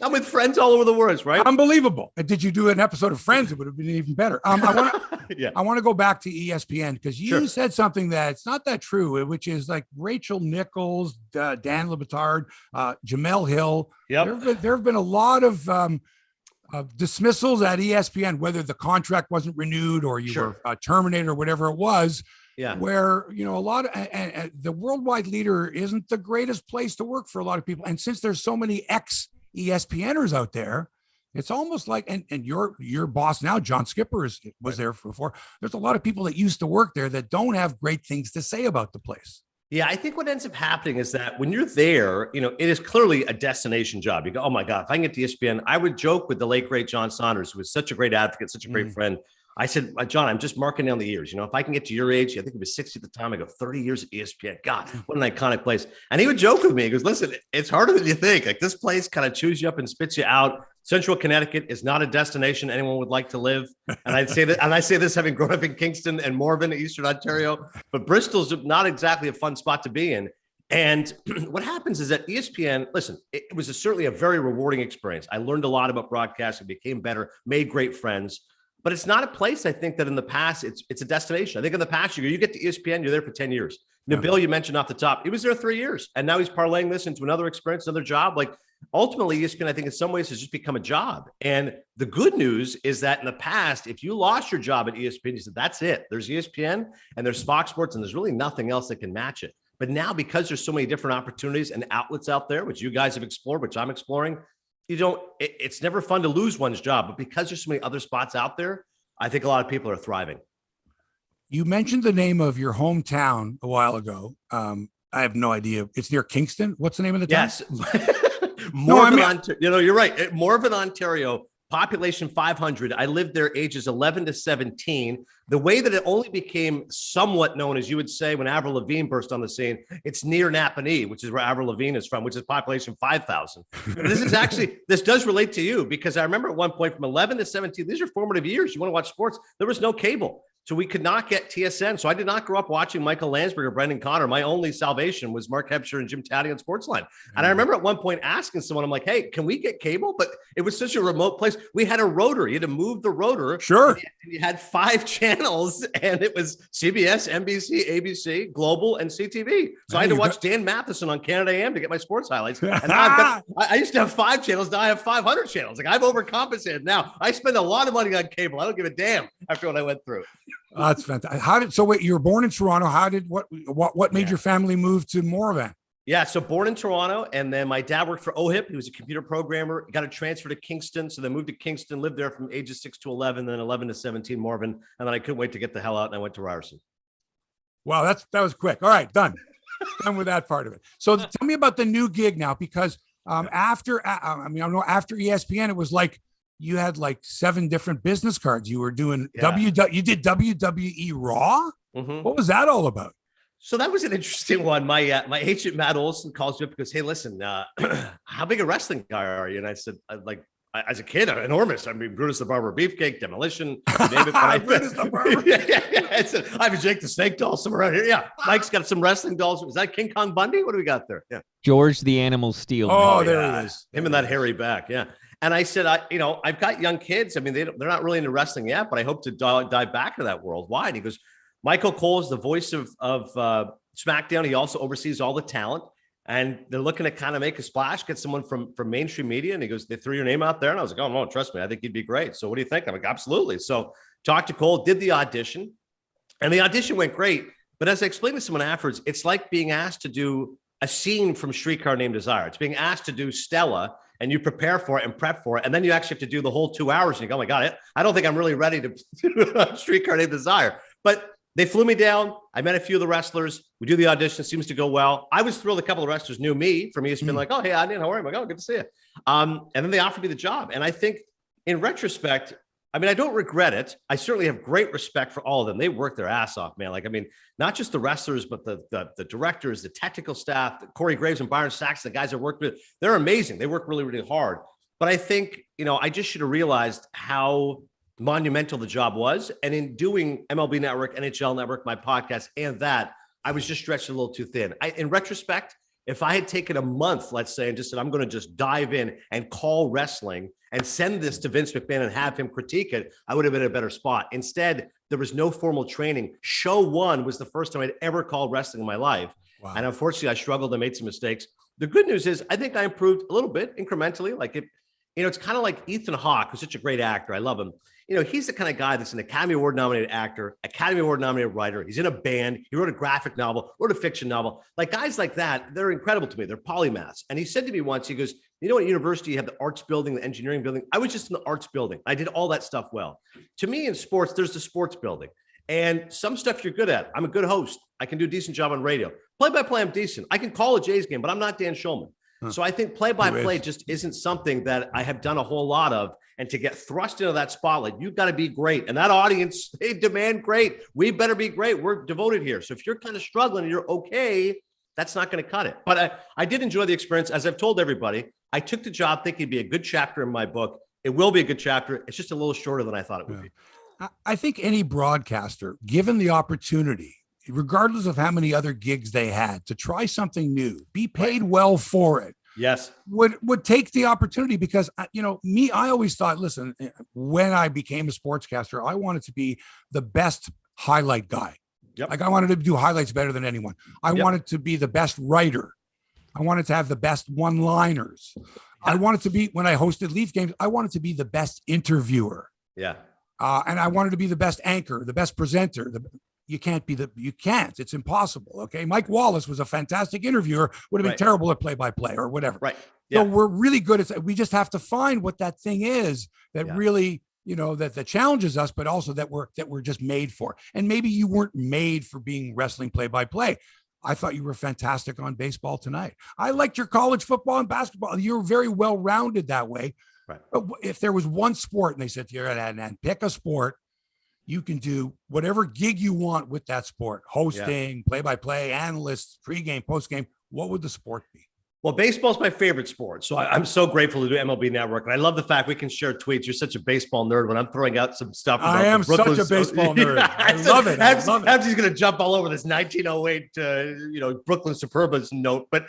C: I'm with friends all over the world, right?
A: Unbelievable. Did you do an episode of Friends? It would have been even better. I want to go back to ESPN because you said something that's not that true, which is like Rachel Nichols, Dan Le Batard, Jamel Hill. Yep. There have been a lot of dismissals at ESPN, whether the contract wasn't renewed or you were terminated or whatever it was. Yeah. Where, a lot of and the worldwide leader isn't the greatest place to work for a lot of people. And since there's so many ex-ESPNers out there, it's almost like, and your boss now, John Skipper, was there before. There's a lot of people that used to work there that don't have great things to say about the place.
C: Yeah, I think what ends up happening is that when you're there, it is clearly a destination job. You go, oh my God, if I can get to ESPN, I would joke with the late, great John Saunders, who was such a great advocate, such a great friend. I said, John, I'm just marking down the years. If I can get to your age, I think it was 60 at the time. I go, 30 years at ESPN. God, what an iconic place. And he would joke with me. He goes, listen, it's harder than you think. Like this place kind of chews you up and spits you out. Central Connecticut is not a destination anyone would like to live. And I say this having grown up in Kingston and Morven, Eastern Ontario, but Bristol's not exactly a fun spot to be in. And what happens is that ESPN, listen, it was certainly a very rewarding experience. I learned a lot about broadcasting, became better, made great friends. But it's not a place, I think, that in the past, it's a destination. I think in the past, you get to ESPN, you're there for 10 years. Nabil, you mentioned off the top, he was there 3 years. And now he's parlaying this into another experience, another job. Like, ultimately, ESPN, I think, in some ways, has just become a job. And the good news is that in the past, if you lost your job at ESPN, you said, that's it. There's ESPN and there's Fox Sports, and there's really nothing else that can match it. But now, because there's so many different opportunities and outlets out there, which you guys have explored, which I'm exploring, it's never fun to lose one's job. But because there's so many other spots out there, I think a lot of people are thriving.
A: You mentioned the name of your hometown a while ago. I have no idea. It's near Kingston. What's the name of the town?
C: Yes. Ontario. You're right. Morven, Ontario. Population 500. I lived there ages 11 to 17. The way that it only became somewhat known, as you would say, when Avril Lavigne burst on the scene, it's near Napanee, which is where Avril Lavigne is from, which is population 5,000. This does relate to you, because I remember at one point from 11 to 17, these are formative years. You want to watch sports. There was no cable. So we could not get TSN. So I did not grow up watching Michael Landsberg or Brendan Connor. My only salvation was Mark Hebsy and Jim Taddy on Sportsline. And I remember at one point asking someone, I'm like, hey, can we get cable? But it was such a remote place. We had a rotor. You had to move the rotor.
A: Sure.
C: And you had 5 channels, and it was CBS, NBC, ABC, Global, and CTV. So I had to watch Dan Matheson on Canada AM to get my sports highlights. And now I used to have 5 channels. Now I have 500 channels. Like, I've overcompensated. Now I spend a lot of money on cable. I don't give a damn after what I went through.
A: That's fantastic. Wait, you were born in Toronto. What made your family move to Morvan?
C: Yeah. So born in Toronto, and then my dad worked for OHIP. He was a computer programmer, got a transfer to Kingston. So then moved to Kingston, lived there from ages 6 to 11, then 11 to 17, Morvan. And then I couldn't wait to get the hell out, and I went to Ryerson.
A: Wow. That was quick. All right. Done with that part of it. So tell me about the new gig now, because after ESPN, it was like, you had like 7 different business cards. You were doing you did WWE Raw. Mm-hmm. What was that all about?
C: So that was an interesting one. My agent Matt Olson calls me up because, hey, listen, how big a wrestling guy are you? And I said, as a kid, enormous. I mean, Brutus the Barber Beefcake, Demolition, name it.
A: Brutus the Barber.
C: I said, I have a Jake the Snake doll somewhere around here. Yeah, Mike's got some wrestling dolls. Is that King Kong Bundy? What do we got there? Yeah,
B: George the Animal Steel.
A: Oh, there he is.
C: Him and that hairy back. Yeah. And I said, I've got young kids. I mean, they're not really into wrestling yet, but I hope to dive back into that world. Why? And he goes, Michael Cole is the voice of SmackDown. He also oversees all the talent, and they're looking to kind of make a splash, get someone from mainstream media. And he goes, they threw your name out there. And I was like, oh, no, trust me. I think you'd be great. So what do you think? I'm like, absolutely. So talked to Cole, did the audition, and the audition went great. But as I explained to someone afterwards, it's like being asked to do a scene from Streetcar Named Desire. It's being asked to do Stella, and you prepare for it and prep for it. And then you actually have to do the whole 2 hours. And you go, oh my God, I don't think I'm really ready to do Streetcar Named Desire. But they flew me down. I met a few of the wrestlers. We do the audition. It seems to go well. I was thrilled. A couple of wrestlers knew me from ESPN, like, oh, hey, Adnan, how are you? I'm like, oh, good to see you. And then they offered me the job. And I think in retrospect, I mean, I don't regret it. I certainly have great respect for all of them. They work their ass off, man. Like, I mean, not just the wrestlers, but the directors, the technical staff, Corey Graves and Byron Saxton, the guys I worked with, they're amazing. They work really, really hard. But I think, I just should have realized how monumental the job was. And in doing MLB Network, NHL Network, my podcast, and that, I was just stretched a little too thin. In retrospect, if I had taken a month, let's say, and just said, I'm going to just dive in and call wrestling and send this to Vince McMahon and have him critique it, I would have been in a better spot. Instead, there was no formal training. Show 1 was the first time I'd ever called wrestling in my life. Wow. And unfortunately, I struggled and made some mistakes. The good news is I think I improved a little bit incrementally. Like, it's kind of like Ethan Hawke, who's such a great actor. I love him. He's the kind of guy that's an Academy Award nominated actor, Academy Award nominated writer. He's in a band. He wrote a graphic novel, wrote a fiction novel. Like, guys like that, they're incredible to me. They're polymaths. And he said to me once, he goes, at university, you have the arts building, the engineering building. I was just in the arts building. I did all that stuff well. To me, in sports, there's the sports building. And some stuff you're good at. I'm a good host. I can do a decent job on radio. Play-by-play, I'm decent. I can call a Jays game, but I'm not Dan Shulman. So I think play-by-play just isn't something that I have done a whole lot of. And to get thrust into that spotlight, you've got to be great. And that audience, they demand great. We better be great. We're devoted here. So if you're kind of struggling and you're okay, that's not going to cut it. But I did enjoy the experience. As I've told everybody, I took the job thinking it'd be a good chapter in my book. It will be a good chapter. It's just a little shorter than I thought it would be.
A: I think any broadcaster, given the opportunity, regardless of how many other gigs they had, to try something new, be paid well for it.
C: Yes.
A: Would take the opportunity, because I always thought, listen, when I became a sportscaster, I wanted to be the best highlight guy.
C: Yep.
A: Like I wanted to do highlights better than anyone. I wanted to be the best writer. I wanted to have the best one-liners. I wanted to be, when I hosted Leaf games, I wanted to be the best interviewer.
C: Yeah.
A: And I wanted to be the best anchor, the best presenter. You can't. It's impossible. Okay. Mike Wallace was a fantastic interviewer, would have been terrible at play-by-play or whatever.
C: Right. Yeah.
A: So we're really good at, we just have to find what that thing is that really, that challenges us, but also that we're just made for. And maybe you weren't made for being wrestling play-by-play. I thought you were fantastic on Baseball Tonight. I liked your college football and basketball. You're very well-rounded that way.
C: Right.
A: But if there was one sport and they said to you, and pick a sport, you can do whatever gig you want with that sport, hosting, play-by-play, analysts, pregame, postgame, what would the sport be?
C: Well, baseball's my favorite sport. So I'm so grateful to do MLB Network. And I love the fact we can share tweets. You're such a baseball nerd when I'm throwing out some stuff.
A: I am such a baseball nerd. I love it.
C: Hebsy's going to jump all over this 1908, Brooklyn Superbas note. But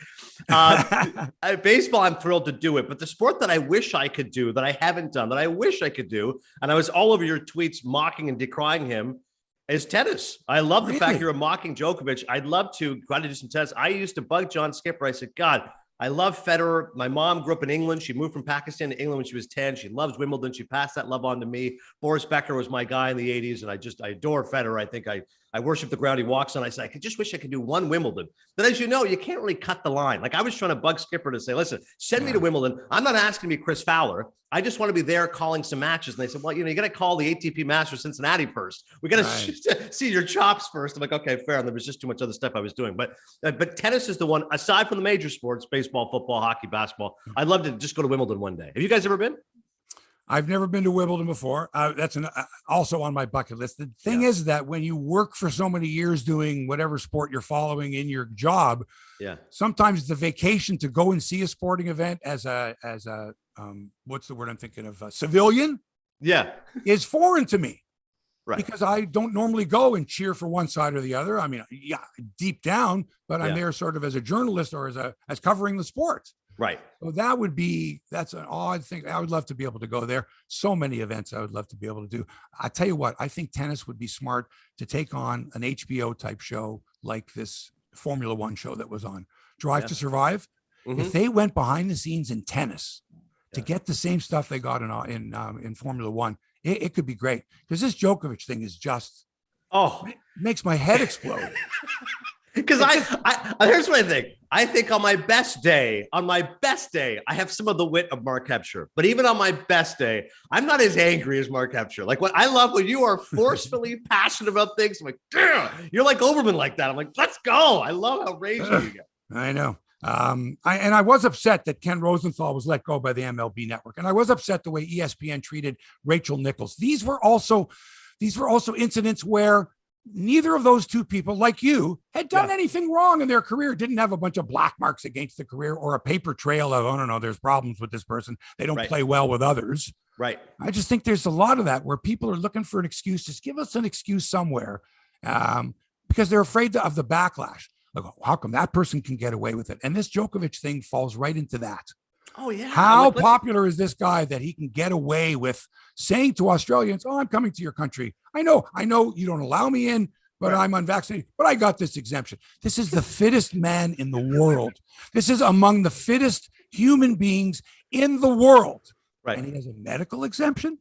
C: baseball, I'm thrilled to do it. But the sport that I wish I could do, that I haven't done, that I wish I could do, and I was all over your tweets mocking and decrying him, is tennis. I love the fact you're mocking Djokovic. I'd love to try to do some tennis. I used to bug John Skipper. I said, God, I love Federer. My mom grew up in England. She moved from Pakistan to England when she was 10. She loves Wimbledon. She passed that love on to me. Boris Becker was my guy in the 80s, and I adore Federer. I think I worship the ground he walks on. I said, I just wish I could do one Wimbledon. But as you know, you can't really cut the line. Like I was trying to bug Skipper to say, listen, send me to Wimbledon. I'm not asking to be Chris Fowler. I just want to be there calling some matches. And they said, well, you got to call the ATP Masters Cincinnati first. We got to see your chops first. I'm like, okay, fair. And there was just too much other stuff I was doing. But tennis is the one, aside from the major sports, baseball, football, hockey, basketball. I'd love to just go to Wimbledon one day. Have you guys ever been?
A: I've never been to Wimbledon before. That's also on my bucket list. The thing is that when you work for so many years doing whatever sport you're following in your job, sometimes the vacation to go and see a sporting event as a what's the word I'm thinking of? A civilian, is foreign to me, because I don't normally go and cheer for one side or the other. I mean, deep down, but I'm there sort of as a journalist or as covering the sport.
C: Right.
A: So that's an odd thing. I would love to be able to go there. So many events I would love to be able to do. I tell you what, I think tennis would be smart to take on an HBO type show like this Formula One show that was on Drive to Survive. Mm-hmm. If they went behind the scenes in tennis to get the same stuff they got in Formula One, it could be great, because this Djokovic thing is just, makes my head explode.
C: Because here's what I think. I think on my best day, I have some of the wit of Mark Hebscher. But even on my best day, I'm not as angry as Mark Hebscher. Like, I love when you are forcefully passionate about things. I'm like, damn, you're like Oberman like that. I'm like, let's go. I love how ragey you get.
A: I know. I was upset that Ken Rosenthal was let go by the MLB Network, and I was upset the way ESPN treated Rachel Nichols. These were also incidents where neither of those two people, like you, had done anything wrong in their career, didn't have a bunch of black marks against the career or a paper trail of, oh, no, there's problems with this person. They don't play well with others.
C: Right.
A: I just think there's a lot of that where people are looking for an excuse. Just give us an excuse somewhere, because they're afraid of the backlash. Like, how come that person can get away with it? And this Djokovic thing falls right into that.
C: Oh, yeah.
A: How popular is this guy that he can get away with saying to Australians, oh, I'm coming to your country. I know you don't allow me in, but I'm unvaccinated, but I got this exemption. This is the fittest man in the world. This is among the fittest human beings in the world. Right. And he has a medical exemption.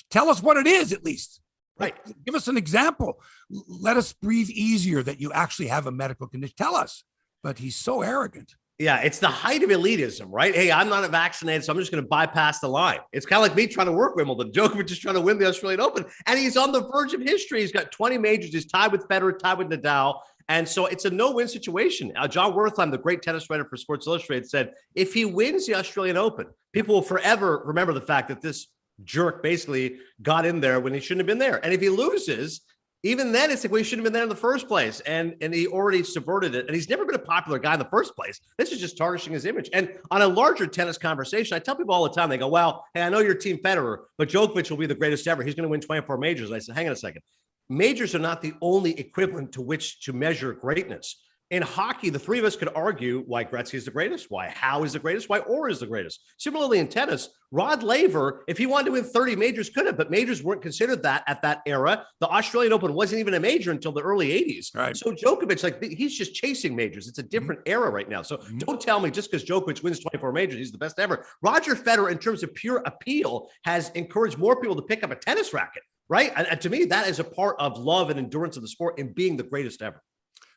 A: Tell us what it is, at least. Right. Give us an example. Let us breathe easier that you actually have a medical condition. Tell us. But he's so arrogant.
C: Yeah, it's the height of elitism, right? Hey, I'm not vaccinated, so I'm just going to bypass the line. It's kind of like me trying to work Wimbledon. Djokovic is trying to win the Australian Open, and he's on the verge of history. He's got 20 majors. He's tied with Federer, tied with Nadal. And so it's a no-win situation. John Wertheim, the great tennis writer for Sports Illustrated, said, if he wins the Australian Open, people will forever remember the fact that this jerk basically got in there when he shouldn't have been there. And if he loses, even then, it's like, well, he shouldn't have been there in the first place. And he already subverted it. And he's never been a popular guy in the first place. This is just tarnishing his image. And on a larger tennis conversation, I tell people all the time, they go, well, hey, I know you're Team Federer, but Djokovic will be the greatest ever. He's going to win 24 majors. And I said, hang on a second. majors are not the only equivalent to which to measure greatness. In hockey, the three of us could argue why Gretzky is the greatest, why Howe is the greatest, why Orr is the greatest. Similarly, in tennis, Rod Laver, if he wanted to win 30 majors, could have, but majors weren't considered that at that era. The Australian Open wasn't even a major until the early 80s.
A: Right.
C: So Djokovic, like, he's just chasing majors. It's a different era right now. So don't tell me just because Djokovic wins 24 majors, he's the best ever. Roger Federer, in terms of pure appeal, has encouraged more people to pick up a tennis racket, right? And to me, that is a part of love and endurance of the sport and being the greatest ever.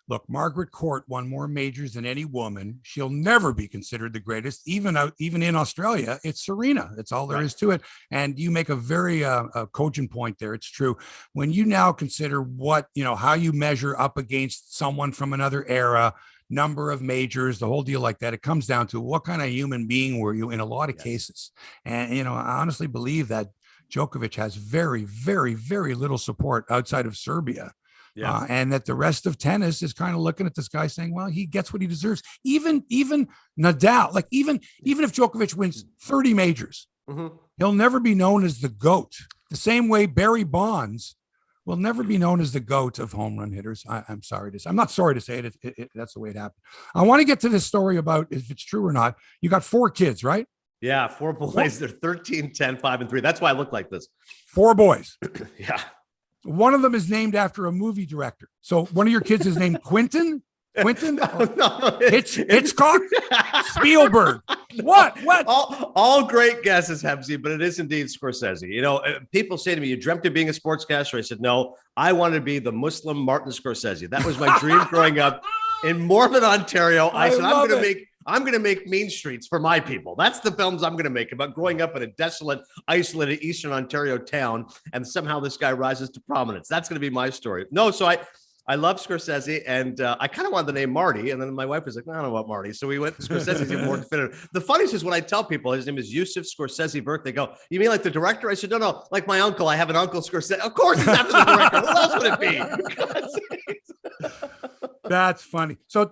A: Look, Margaret Court won more majors than any woman. She'll never be considered the greatest, even in Australia. It's Serena. That's all there is to it. And you make a very cogent point there. It's true. When you now consider what, how you measure up against someone from another era, number of majors, the whole deal like that, it comes down to what kind of human being were you in a lot of cases. And, I honestly believe that Djokovic has very, very, very little support outside of Serbia. Yeah. And that the rest of tennis is kind of looking at this guy saying, well, he gets what he deserves. Even Nadal, like even if Djokovic wins 30 majors, he'll never be known as the GOAT. The same way Barry Bonds will never be known as the GOAT of home run hitters. I'm sorry to say. I'm not sorry to say it. That's the way it happened. I want to get to this story about if it's true or not. You got 4 kids, right?
C: Yeah, 4 boys. They're 13, 10, 5, and 3. That's why I look like this.
A: 4 boys.
C: Yeah.
A: One of them is named after a movie director. So one of your kids is named Quentin?
C: No.
A: Hitchcock? Spielberg? What?
C: All great guesses, Hebsy, but it is indeed Scorsese. People say to me, you dreamt of being a sportscaster? I said, no, I wanted to be the Muslim Martin Scorsese. That was my dream growing up in Mormon, Ontario. I said, I'm going to make Mean Streets for my people. That's the films I'm going to make about growing up in a desolate, isolated Eastern Ontario town. And somehow this guy rises to prominence. That's going to be my story. No, so I love Scorsese, and I kind of wanted the name Marty. And then my wife was like, no, I don't know about Marty. So we went to Scorsese's even more definitive. The funniest is when I tell people his name is Yusuf Scorsese Virk, they go, you mean like the director? I said, no, like my uncle. I have an uncle Scorsese. Of course he's after the director. Who else would it be?
A: That's funny. So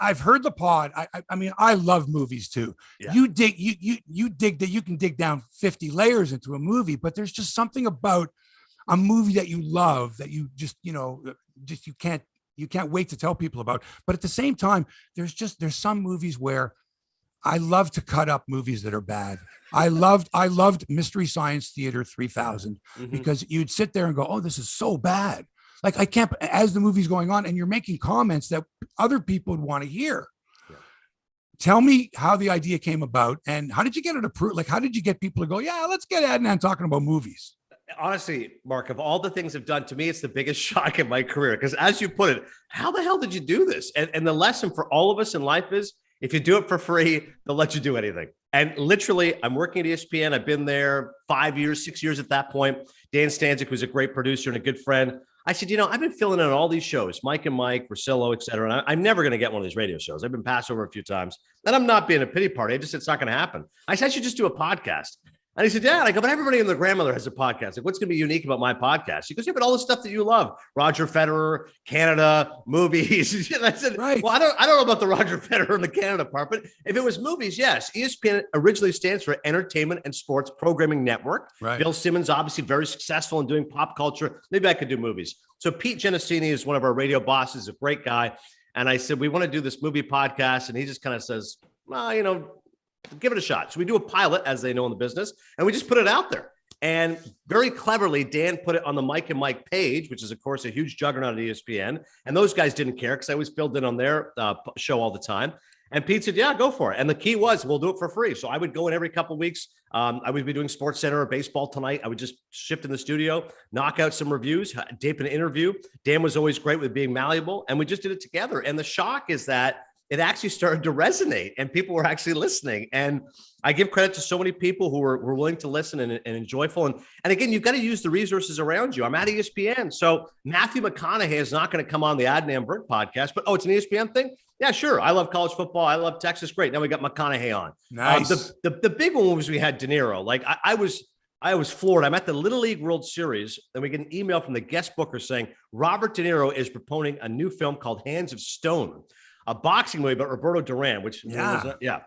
A: I've heard the pod. I mean, I love movies too. Yeah. You dig that you can dig down 50 layers into a movie, but there's just something about a movie that you love that you just, you can't wait to tell people about. But at the same time, there's some movies where I love to cut up movies that are bad. I loved Mystery Science Theater 3000 because you'd sit there and go, oh, this is so bad. Like I can't, as the movie's going on and you're making comments that other people would want to hear. Yeah. Tell me how the idea came about and how did you get it approved? Like, how did you get people to go, yeah, let's get Adnan talking about movies?
C: Honestly, Mark, of all the things I've done, to me, it's the biggest shock in my career. Because as you put it, how the hell did you do this? And the lesson for all of us in life is if you do it for free, they'll let you do anything. And literally, I'm working at ESPN. I've been there 5 years, 6 years at that point. Dan Stanzik, who's a great producer and a good friend. I said, I've been filling in on all these shows, Mike and Mike, Rosillo, et cetera. And I'm never going to get one of these radio shows. I've been passed over a few times. And I'm not being a pity party. I just said, it's not going to happen. I said, I should just do a podcast. And he said, yeah. And I go, but everybody and their grandmother has a podcast. Like, what's going to be unique about my podcast? He goes, yeah, but all the stuff that you love, Roger Federer, Canada, movies. And I said, right. Well, I don't know about the Roger Federer and the Canada part, but if it was movies, yes. ESPN originally stands for Entertainment and Sports Programming Network. Right. Bill Simmons, obviously very successful in doing pop culture. Maybe I could do movies. So Pete Genesini is one of our radio bosses, a great guy. And I said, we want to do this movie podcast. And he just kind of says, well, give it a shot. So we do a pilot, as they know in the business, and we just put it out there. And very cleverly, Dan put it on the Mike and Mike page, which is, of course, a huge juggernaut at ESPN. And those guys didn't care because I was filled in on their show all the time. And Pete said, yeah, go for it. And the key was, we'll do it for free. So I would go in every couple of weeks. I would be doing Sports Center or Baseball Tonight. I would just shift in the studio, knock out some reviews, tape an interview. Dan was always great with being malleable. And we just did it together. And the shock is that it actually started to resonate and people were actually listening. And I give credit to so many people who were willing to listen and joyful. And again, you've got to use the resources around you. I'm at ESPN. So Matthew McConaughey is not going to come on the Adnan Virk podcast, but it's an ESPN thing. Yeah, sure. I love college football. I love Texas. Great. Now we got McConaughey on.
A: Nice.
C: The big one was we had De Niro. Like I was floored. I'm at the Little League World Series, and we get an email from the guest booker saying Robert De Niro is promoting a new film called Hands of Stone, a boxing movie about Roberto Duran, which yeah.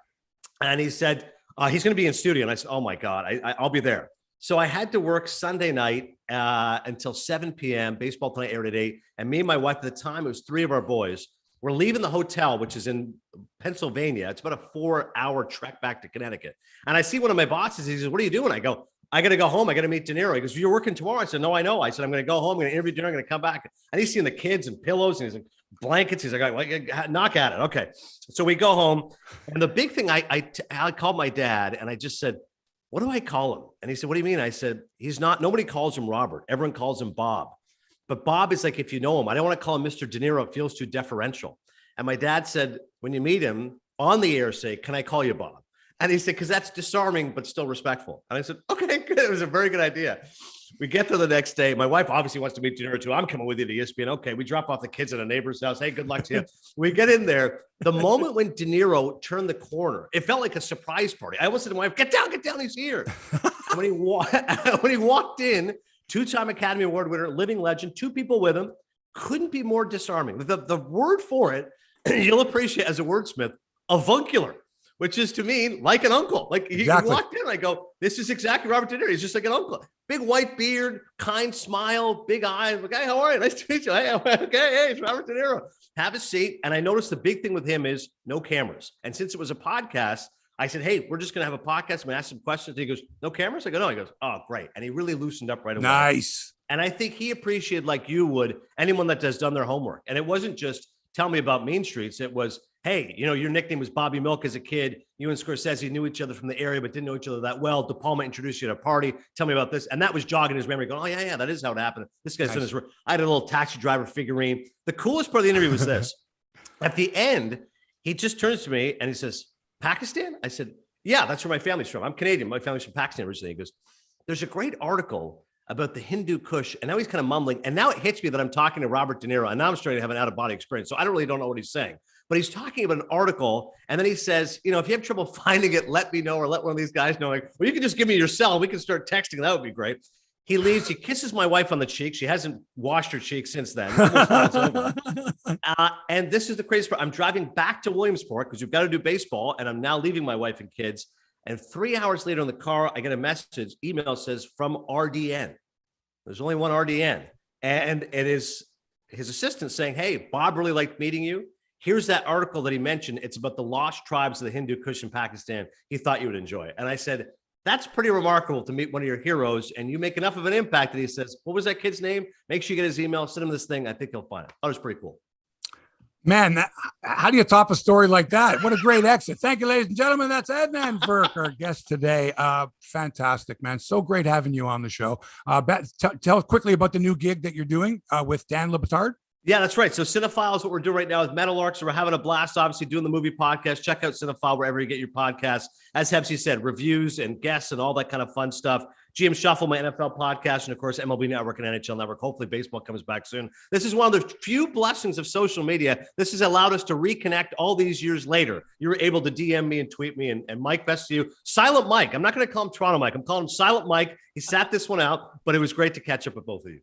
C: And he said he's going to be in studio, and I said, oh my God, I'll be there. So I had to work Sunday night until 7 p.m. Baseball Tonight aired at 8. And me and my wife at the time, it was 3 of our boys. We're leaving the hotel, which is in Pennsylvania. It's about a 4-hour trek back to Connecticut. And I see one of my bosses. He says, "What are you doing?" I go, "I got to go home. I got to meet De Niro." He goes, "You're working tomorrow?" I said, "No, I know." I said, "I'm going to go home. I'm going to interview De Niro. I'm going to come back." And he's seeing the kids and pillows and he's like, blankets. He's like, "Knock at it." Okay. So we go home. And the big thing, I called my dad and I just said, "What do I call him?" And he said, "What do you mean?" I said, nobody calls him Robert. Everyone calls him Bob. But Bob is like, if you know him, I don't want to call him Mr. De Niro. It feels too deferential. And my dad said, when you meet him on the air, say, "Can I call you Bob?" And he said, because that's disarming, but still respectful. And I said, okay, good. It was a very good idea. We get there the next day. My wife obviously wants to meet De Niro too. "I'm coming with you to ESPN." Okay. We drop off the kids at a neighbor's house. "Hey, good luck to you." We get in there. The moment when De Niro turned the corner, it felt like a surprise party. I almost said to my wife, "Get down, he's here." And when he walked in, 2-time Academy Award winner, living legend, 2 people with him, couldn't be more disarming. The word for it, you'll appreciate as a wordsmith, avuncular, which is to me like an uncle. Like exactly. He walked in, I go, "This is exactly Robert De Niro. He's just like an uncle. Big white beard, kind smile, big eyes. Like, "Hey, how are you? Nice to meet you." "Hey, okay, hey, it's Robert De Niro. Have a seat." And I noticed the big thing with him is no cameras. And since it was a podcast, I said, "Hey, we're just going to have a podcast. I'm going to ask some questions." And he goes, "No cameras?" I go, "No." He goes, "Oh, great." And he really loosened up right away.
A: Nice.
C: And I think he appreciated, like you would, anyone that has done their homework. And it wasn't just tell me about Mean Streets. It was, "Hey, your nickname was Bobby Milk as a kid. You and Scorsese knew each other from the area, but didn't know each other that well. De Palma introduced you at a party. Tell me about this." And that was jogging his memory, going, "Oh, yeah, that is how it happened. This guy's done his work." I had a little taxi driver figurine. The coolest part of the interview was this. At the end, he just turns to me and he says, "Pakistan?" I said, "Yeah, that's where my family's from. I'm Canadian. My family's from Pakistan originally." He goes, "There's a great article about the Hindu Kush." And now he's kind of mumbling. And now it hits me that I'm talking to Robert De Niro. And now I'm starting to have an out-of-body experience. So I don't know what he's saying. But he's talking about an article. And then he says, "If you have trouble finding it, let me know, or let one of these guys know." Like, "Well, you can just give me your cell. We can start texting. That would be great." He leaves. He kisses my wife on the cheek. She hasn't washed her cheek since then. It's over. And this is the craziest part. I'm driving back to Williamsport because we've got to do baseball. And I'm now leaving my wife and kids. And 3 hours later in the car, I get a message, email says, from RDN. There's only one RDN. And it is his assistant saying, "Hey, Bob really liked meeting you. Here's that article that he mentioned. It's about the lost tribes of the Hindu Kush in Pakistan. He thought you would enjoy it." And I said, "That's pretty remarkable to meet one of your heroes. And you make enough of an impact that he says, what was that kid's name? Make sure you get his email, send him this thing. I think he'll find it." That was pretty cool.
A: Man, how do you top a story like that? What a great exit. Thank you, ladies and gentlemen. That's Adnan Virk, our guest today. Fantastic, man. So great having you on the show. Tell quickly about the new gig that you're doing with Dan Le Batard.
C: Yeah, that's right. So Cinephile is what we're doing right now with Meadowlark. So we're having a blast, obviously, doing the movie podcast. Check out Cinephile wherever you get your podcasts. As Hebsy said, reviews and guests and all that kind of fun stuff. GM Shuffle, my NFL podcast, and of course, MLB Network and NHL Network. Hopefully, baseball comes back soon. This is one of the few blessings of social media. This has allowed us to reconnect all these years later. You were able to DM me and tweet me. And Mike, best to you. Silent Mike. I'm not going to call him Toronto Mike. I'm calling him Silent Mike. He sat this one out, but it was great to catch up with both of you.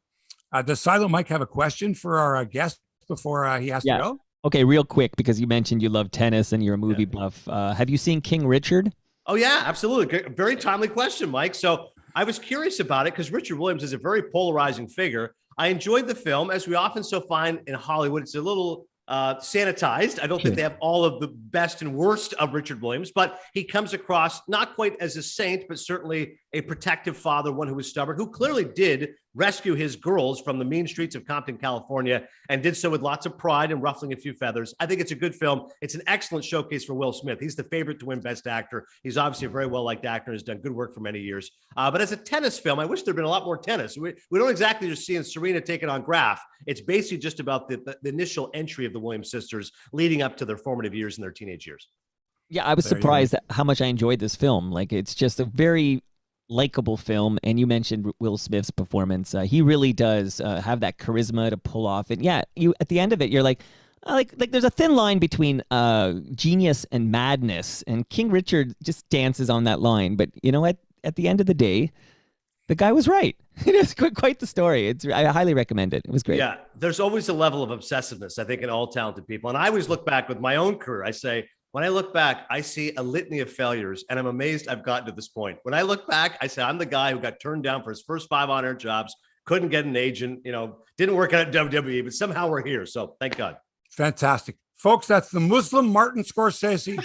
A: Does Silent Mike have a question for our guest before he has to go?
B: Okay, real quick, because you mentioned you love tennis and you're a movie buff. Have you seen King Richard?
C: Oh, yeah, absolutely. Very timely question, Mike. So I was curious about it because Richard Williams is a very polarizing figure. I enjoyed the film, as we often so find in Hollywood. It's a little sanitized. I don't think they have all of the best and worst of Richard Williams, but he comes across not quite as a saint, but certainly a protective father, one who was stubborn, who clearly did rescue his girls from the mean streets of Compton, California, and did so with lots of pride and ruffling a few feathers. I think it's a good film. It's an excellent showcase for Will Smith. He's the favorite to win Best Actor. He's obviously a very well-liked actor and has done good work for many years. But as a tennis film, I wish there'd been a lot more tennis. We don't exactly just see Serena taking on Graf. It's basically just about the initial entry of the Williams sisters leading up to their formative years and their teenage years.
B: Yeah, I was surprised at how much I enjoyed this film. Like, it's just a very likable film, and you mentioned Will Smith's performance. He really does have that charisma to pull off. And yeah, you at the end of it, you're like there's a thin line between genius and madness, and King Richard just dances on that line. But you know what? At the end of the day, the guy was right. It is quite the story. I highly recommend it. It was great.
C: Yeah, there's always a level of obsessiveness, I think, in all talented people. And I always look back with my own career. I say, When I look back, I see a litany of failures, and I'm amazed I've gotten to this point. When I look back, I say I'm the guy who got turned down for his first 5 on-air jobs, couldn't get an agent, didn't work out at WWE, but somehow we're here. So thank God.
A: Fantastic. Folks, that's the Muslim Martin Scorsese.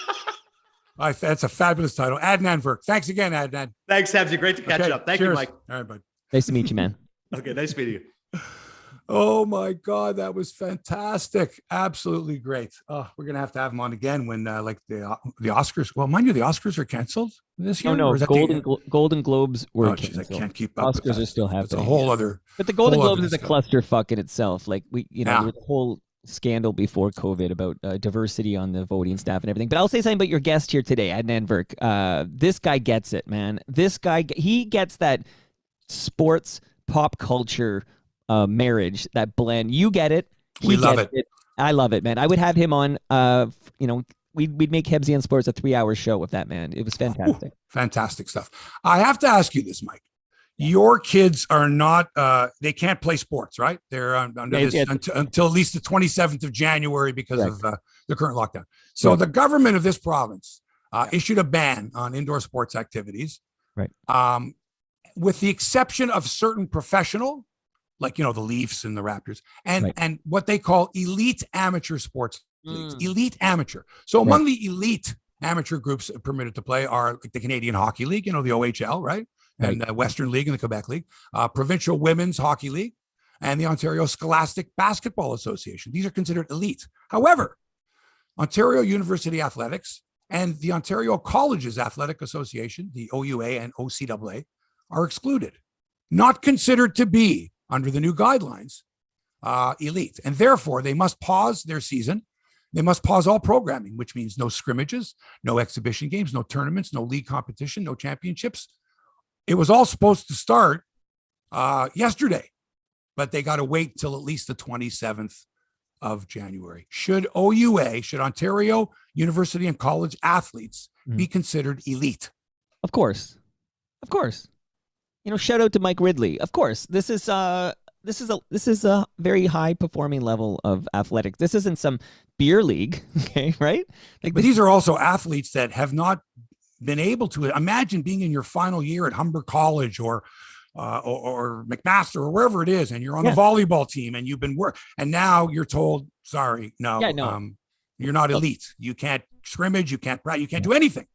A: That's a fabulous title. Adnan Virk. Thanks again, Adnan.
C: Thanks, Hebsy. Great to catch up. Thank you, Mike.
A: All right, bud.
B: Nice to meet you, man.
C: Okay, nice meeting you.
A: Oh my God, that was fantastic! Absolutely great. Oh, we're gonna have to have him on again when like the Oscars. Well, mind you, the Oscars are canceled this year.
B: No, Golden Globes were
A: oh, geez, I can't keep
B: up. Oscars are still happening.
A: It's a whole other.
B: But the Golden Globes is a clusterfuck in itself. Like there was a whole scandal before COVID about diversity on the voting staff and everything. But I'll say something about your guest here today, Adnan Virk. This guy gets it, man. This guy, he gets that sports pop culture marriage, that blend. You get it.
A: We love it.
B: I love it, man. I would have him on. We'd make Hebsy on Sports a 3-hour show with that, man. It was fantastic.
A: Fantastic stuff. I have to ask you this, Mike. Your kids are not. They can't play sports, right? They're under this until at least the 27th of January because of the current lockdown. So the government of this province issued a ban on indoor sports activities,
B: right?
A: With the exception of certain professional, like the Leafs and the Raptors, and what they call elite amateur sports leagues. Elite amateur. So among the elite amateur groups permitted to play are like the Canadian Hockey League, the OHL, right? And the Western League and the Quebec League, Provincial Women's Hockey League, and the Ontario Scholastic Basketball Association. These are considered elite. However, Ontario University Athletics and the Ontario Colleges Athletic Association, the OUA and OCAA, are excluded, not considered to be, under the new guidelines, elite. And therefore, they must pause their season. They must pause all programming, which means no scrimmages, no exhibition games, no tournaments, no league competition, no championships. It was all supposed to start yesterday, but they got to wait till at least the 27th of January. Should Ontario University and College athletes be considered elite?
B: Of course. Shout out to Mike Ridley. Of course, this is a very high performing level of athletics. This isn't some beer league, okay, right?
A: But these are also athletes that have not been able to imagine being in your final year at Humber College or McMaster or wherever it is, and you're on the volleyball team and you've been and now you're told, sorry, you're not elite. You can't scrimmage, you can't do anything.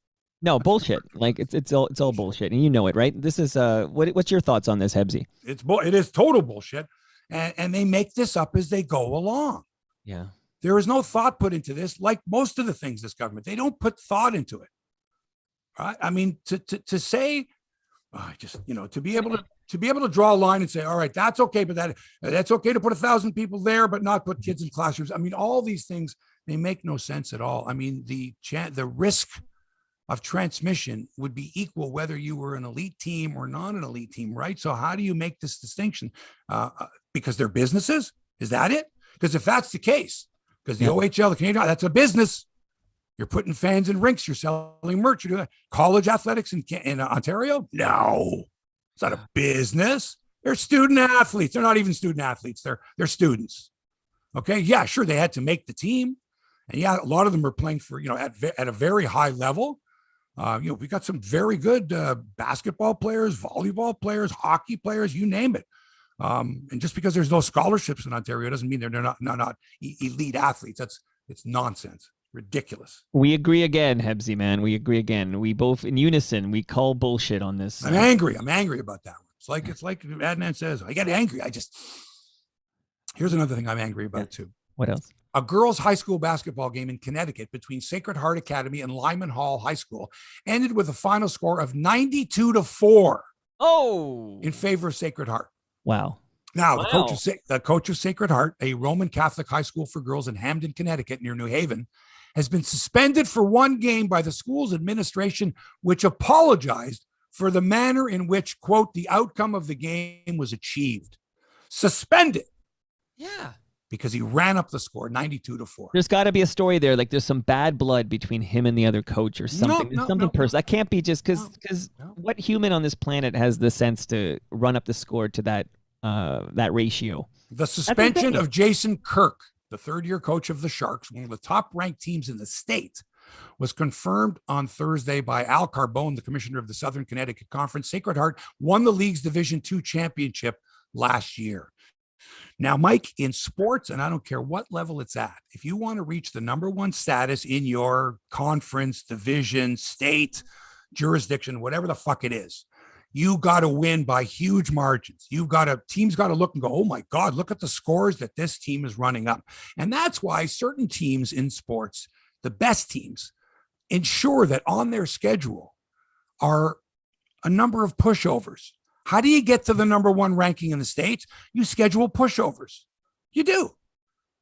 B: No, bullshit. Like it's all bullshit, and you know it, right? This is what's your thoughts on this, Hebsy?
A: It is total bullshit, and they make this up as they go along.
B: Yeah,
A: there is no thought put into this, like most of the things this government. They don't put thought into it. Right? I mean, to say, to be able to draw a line and say, all right, that's okay, but that's okay to put 1,000 people there, but not put kids in classrooms. I mean, all these things, they make no sense at all. I mean, the risk of transmission would be equal whether you were an elite team or not an elite team, right? So how do you make this distinction? Because they're businesses? Is that it? Because if that's the case, because the OHL, the Canadian, that's a business. You're putting fans in rinks. You're selling merch. You're doing college athletics in Ontario? No, it's not a business. They're student athletes. They're not even student athletes. They're students. Okay, yeah, sure, they had to make the team, and a lot of them are playing for at a very high level. We got some very good basketball players, volleyball players, hockey players, you name it. And just because there's no scholarships in Ontario doesn't mean they're not elite athletes. It's nonsense. Ridiculous.
B: We agree again, Hebsy, man. We agree again. We both in unison. We call bullshit on this.
A: I'm angry. I'm angry about that one. It's like Adnan says, I get angry. Here's another thing I'm angry about too.
B: What else?
A: A girls' high school basketball game in Connecticut between Sacred Heart Academy and Lyman Hall High School ended with a final score of 92-4.
B: Oh,
A: in favor of Sacred Heart.
B: Wow.
A: Now, the coach of Sacred Heart, a Roman Catholic high school for girls in Hamden, Connecticut, near New Haven, has been suspended for one game by the school's administration, which apologized for the manner in which, quote, the outcome of the game was achieved. Suspended.
B: Yeah.
A: Because he ran up the score 92-4.
B: There's got to be a story there. Like there's some bad blood between him and the other coach or something. Something personal. That can't be just because what human on this planet has the sense to run up the score to that ratio?
A: The suspension of Jason Kirk, the third-year coach of the Sharks, one of the top-ranked teams in the state, was confirmed on Thursday by Al Carbone, the commissioner of the Southern Connecticut Conference. Sacred Heart won the league's Division II championship last year. Now, Mike, in sports, and I don't care what level it's at, if you want to reach the number one status in your conference, division, state, jurisdiction, whatever the fuck it is, you got to win by huge margins. Teams got to look and go, oh my God, look at the scores that this team is running up. And that's why certain teams in sports, the best teams, ensure that on their schedule are a number of pushovers. How do you get to the number one ranking in the States? You schedule pushovers. You do.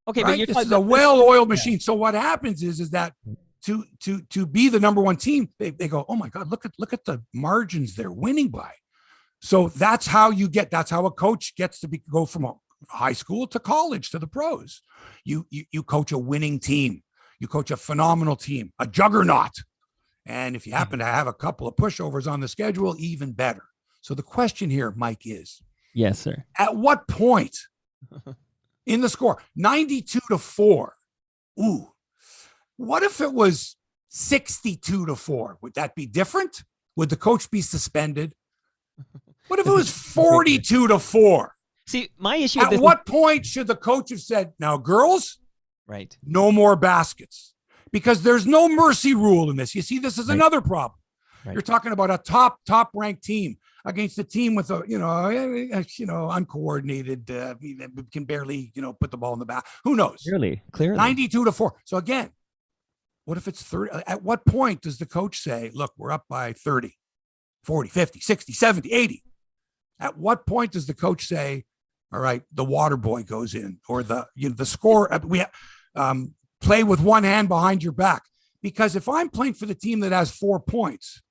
B: Okay,
A: right? This is a well-oiled machine. So what happens is that to be the number one team, they go, oh my God, look at the margins they're winning by. So that's how a coach gets to go from high school to college to the pros. You coach a winning team. You coach a phenomenal team, a juggernaut. And if you happen to have a couple of pushovers on the schedule, even better. So the question here, Mike, is,
B: yes, sir.
A: At what point in the score, 92-4? Ooh, what if it was 62-4? Would that be different? Would the coach be suspended? What if it was 42-4?
B: See, my issue.
A: At what point should the coach have said, now, girls,
B: right,
A: no more baskets? Because there's no mercy rule in this. You see, this is another problem. Right. You're talking about a top ranked team against a team with uncoordinated, can barely, put the ball in the back. Who knows?
B: Clearly.
A: 92-4. So again, what if it's 30? At what point does the coach say, look, we're up by 30, 40, 50, 60, 70, 80? At what point does the coach say, all right, the water boy goes in, or the score, play with one hand behind your back? Because if I'm playing for the team that has 4 points,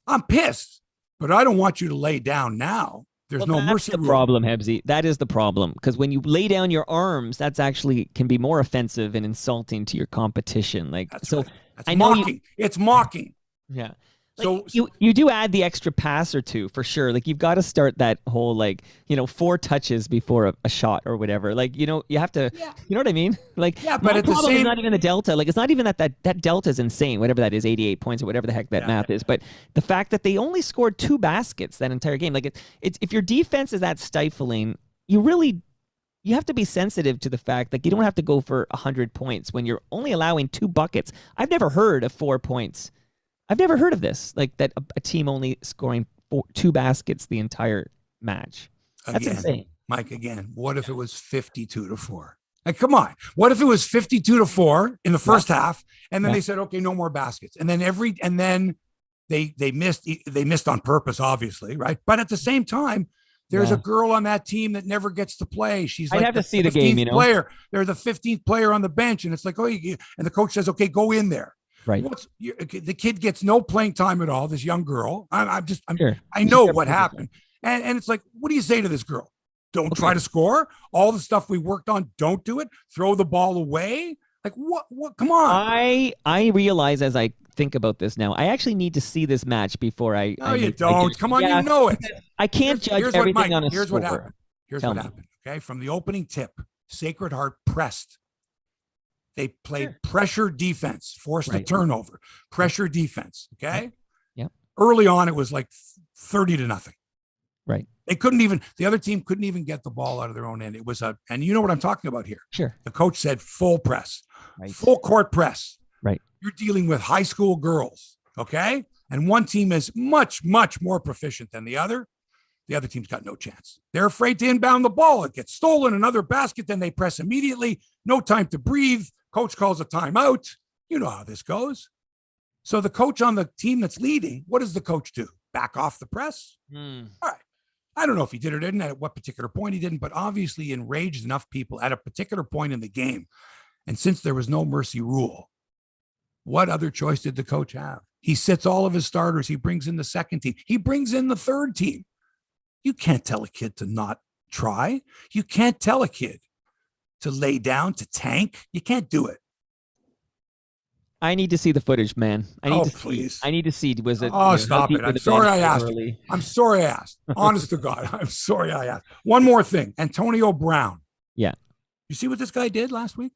A: I'm pissed, but I don't want you to lay down now. There's no mercy.
B: That's the problem, Hebsy. That is the problem. Because when you lay down your arms, that's actually can be more offensive and insulting to your competition.
A: That's mocking. It's mocking.
B: Yeah.
A: So
B: you do add the extra pass or two for sure. Like, you've got to start that whole 4 touches before a shot or whatever. You have to, you know what I mean?
A: But at the same,
B: it's not even the delta. It's not even that delta is insane. Whatever that is, 88 points or whatever the heck that math is. But the fact that they only scored 2 baskets that entire game, it's if your defense is that stifling, you have to be sensitive to the fact that you don't have to go for 100 points when you're only allowing 2 buckets. I've never heard of 4 points. I've never heard of this, that a team only scoring 2 baskets the entire match. That's insane.
A: Mike, again, what if it was 52-4? Come on. What if it was 52-4 in the first half, and then they said, okay, no more baskets. And then they missed on purpose, obviously, right? But at the same time, there's a girl on that team that never gets to play. She's
B: I'd have to see the game,
A: player. They're the 15th player on the bench, and it's like, and the coach says, okay, go in there.
B: Right.
A: The kid gets no playing time at all. This young girl.
B: Sure.
A: I know what happened. And it's like, what do you say to this girl? Don't try to score. All the stuff we worked on, don't do it. Throw the ball away. Like, what? Come on.
B: I realize as I think about this now, I actually need to see this match before I.
A: No, you don't. Come on, you know it.
B: I can't judge everything on a
A: Here's
B: score.
A: what happened. Here's what happened. Okay, from the opening tip, Sacred Heart pressed. They played pressure defense, forced a turnover, pressure defense. Okay.
B: Yeah.
A: Early on, it was like 30-0.
B: Right.
A: The other team couldn't even get the ball out of their own end. It was and you know what I'm talking about here.
B: Sure.
A: The coach said full press, full court press.
B: Right.
A: You're dealing with high school girls. Okay. And one team is much, much more proficient than the other. The other team's got no chance. They're afraid to inbound the ball. It gets stolen, another basket, then they press immediately. No time to breathe. Coach calls a timeout. You know how this goes. So the coach on the team that's leading, what does the coach do? Back off the press? All right. I don't know if he did or didn't, at what particular point he didn't, but obviously enraged enough people at a particular point in the game. And since there was no mercy rule, what other choice did the coach have? He sits all of his starters. He brings in the second team. He brings in the third team. You can't tell a kid to not try. You can't tell a kid to lay down, to tank. You can't do it.
B: I need to see the footage, man.
A: Please.
B: I need to see. Was it?
A: Stop it. I'm sorry I asked. I'm sorry I asked. Honest to God. I'm sorry I asked. One more thing. Antonio Brown.
B: Yeah.
A: You see what this guy did last week?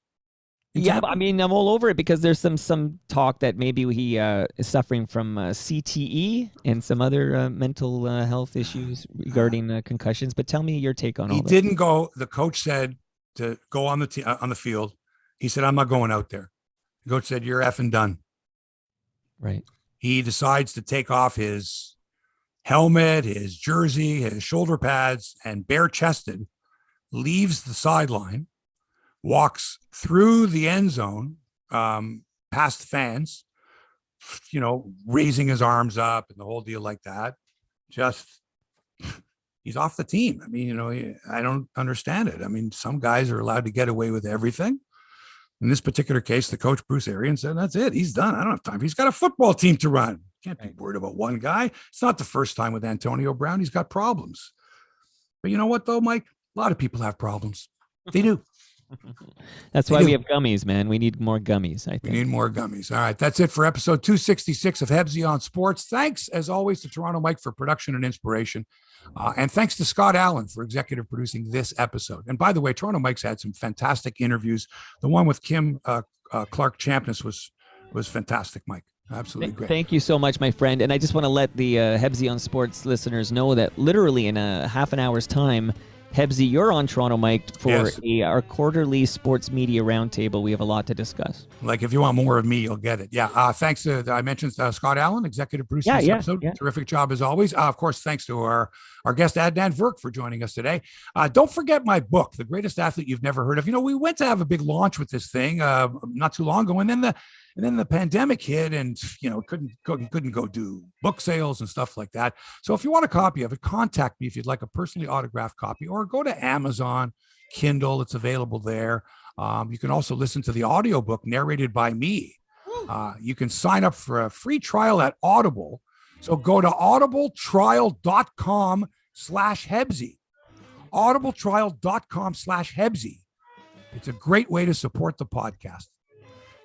B: Yeah, but I mean, I'm all over it because there's some talk that maybe he is suffering from CTE and some other mental health issues regarding concussions. But tell me your take on all that.
A: He didn't go. The coach said to go on the field. He said, "I'm not going out there." The coach said, "You're effing done."
B: Right.
A: He decides to take off his helmet, his jersey, his shoulder pads, and bare-chested, leaves the sideline, walks through the end zone, past the fans, raising his arms up and the whole deal like that. Just, he's off the team. I mean, I don't understand it. I mean, some guys are allowed to get away with everything. In this particular case, the coach, Bruce Arians, said, that's it. He's done. I don't have time. He's got a football team to run. Can't be worried about one guy. It's not the first time with Antonio Brown. He's got problems. But you know what, though, Mike? A lot of people have problems. They do.
B: That's why we have gummies, man. We need more gummies, I think.
A: We need more gummies. All right. That's it for episode 266 of Hebsy on Sports. Thanks, as always, to Toronto Mike for production and inspiration. And thanks to Scott Allen for executive producing this episode. And by the way, Toronto Mike's had some fantastic interviews. The one with Kim Clark Champness was fantastic, Mike. Absolutely great.
B: Thank you so much, my friend. And I just want to let the Hebsy on Sports listeners know that literally in a half an hour's time, Hebsy, you're on Toronto Mike for our quarterly sports media roundtable. We have a lot to discuss.
A: Like if you want more of me, you'll get it. Yeah. Thanks to, I mentioned Scott Allen, executive producer of this episode. Yeah. Terrific job as always. Of course, thanks to our guest, Adnan Virk, for joining us today. Don't forget my book, The Greatest Athlete You've Never Heard Of. We went to have a big launch with this thing not too long ago. And then the pandemic hit and, couldn't go do book sales and stuff like that. So if you want a copy of it, contact me if you'd like a personally autographed copy, or go to Amazon, Kindle. It's available there. You can also listen to the audiobook narrated by me. You can sign up for a free trial at Audible. So go to audibletrial.com/Hebsy. audibletrial.com/Hebsy. It's a great way to support the podcast.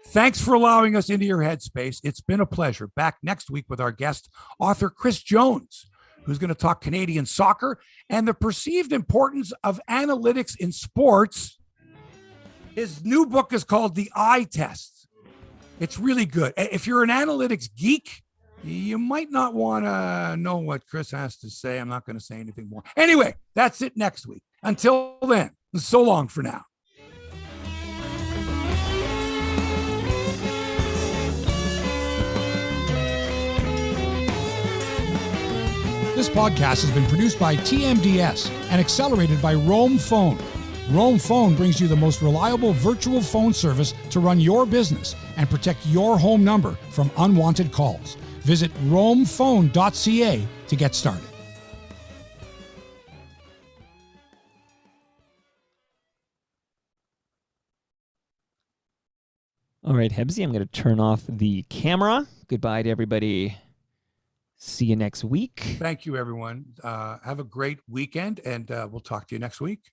A: Thanks for allowing us into your headspace. It's been a pleasure. Back next week with our guest, author Chris Jones, who's going to talk Canadian soccer and the perceived importance of analytics in sports. His new book is called The Eye Test. It's really good. If you're an analytics geek, you might not want to know what Chris has to say. I'm not going to say anything more. Anyway, that's it next week. Until then, so long for now.
D: This podcast has been produced by TMDS and accelerated by Roam Phone. Roam Phone brings you the most reliable virtual phone service to run your business and protect your home number from unwanted calls. Visit roamphone.ca to get started.
B: All right, Hebsy, I'm going to turn off the camera. Goodbye to everybody. See you next week.
A: Thank you, everyone. Have a great weekend, and we'll talk to you next week.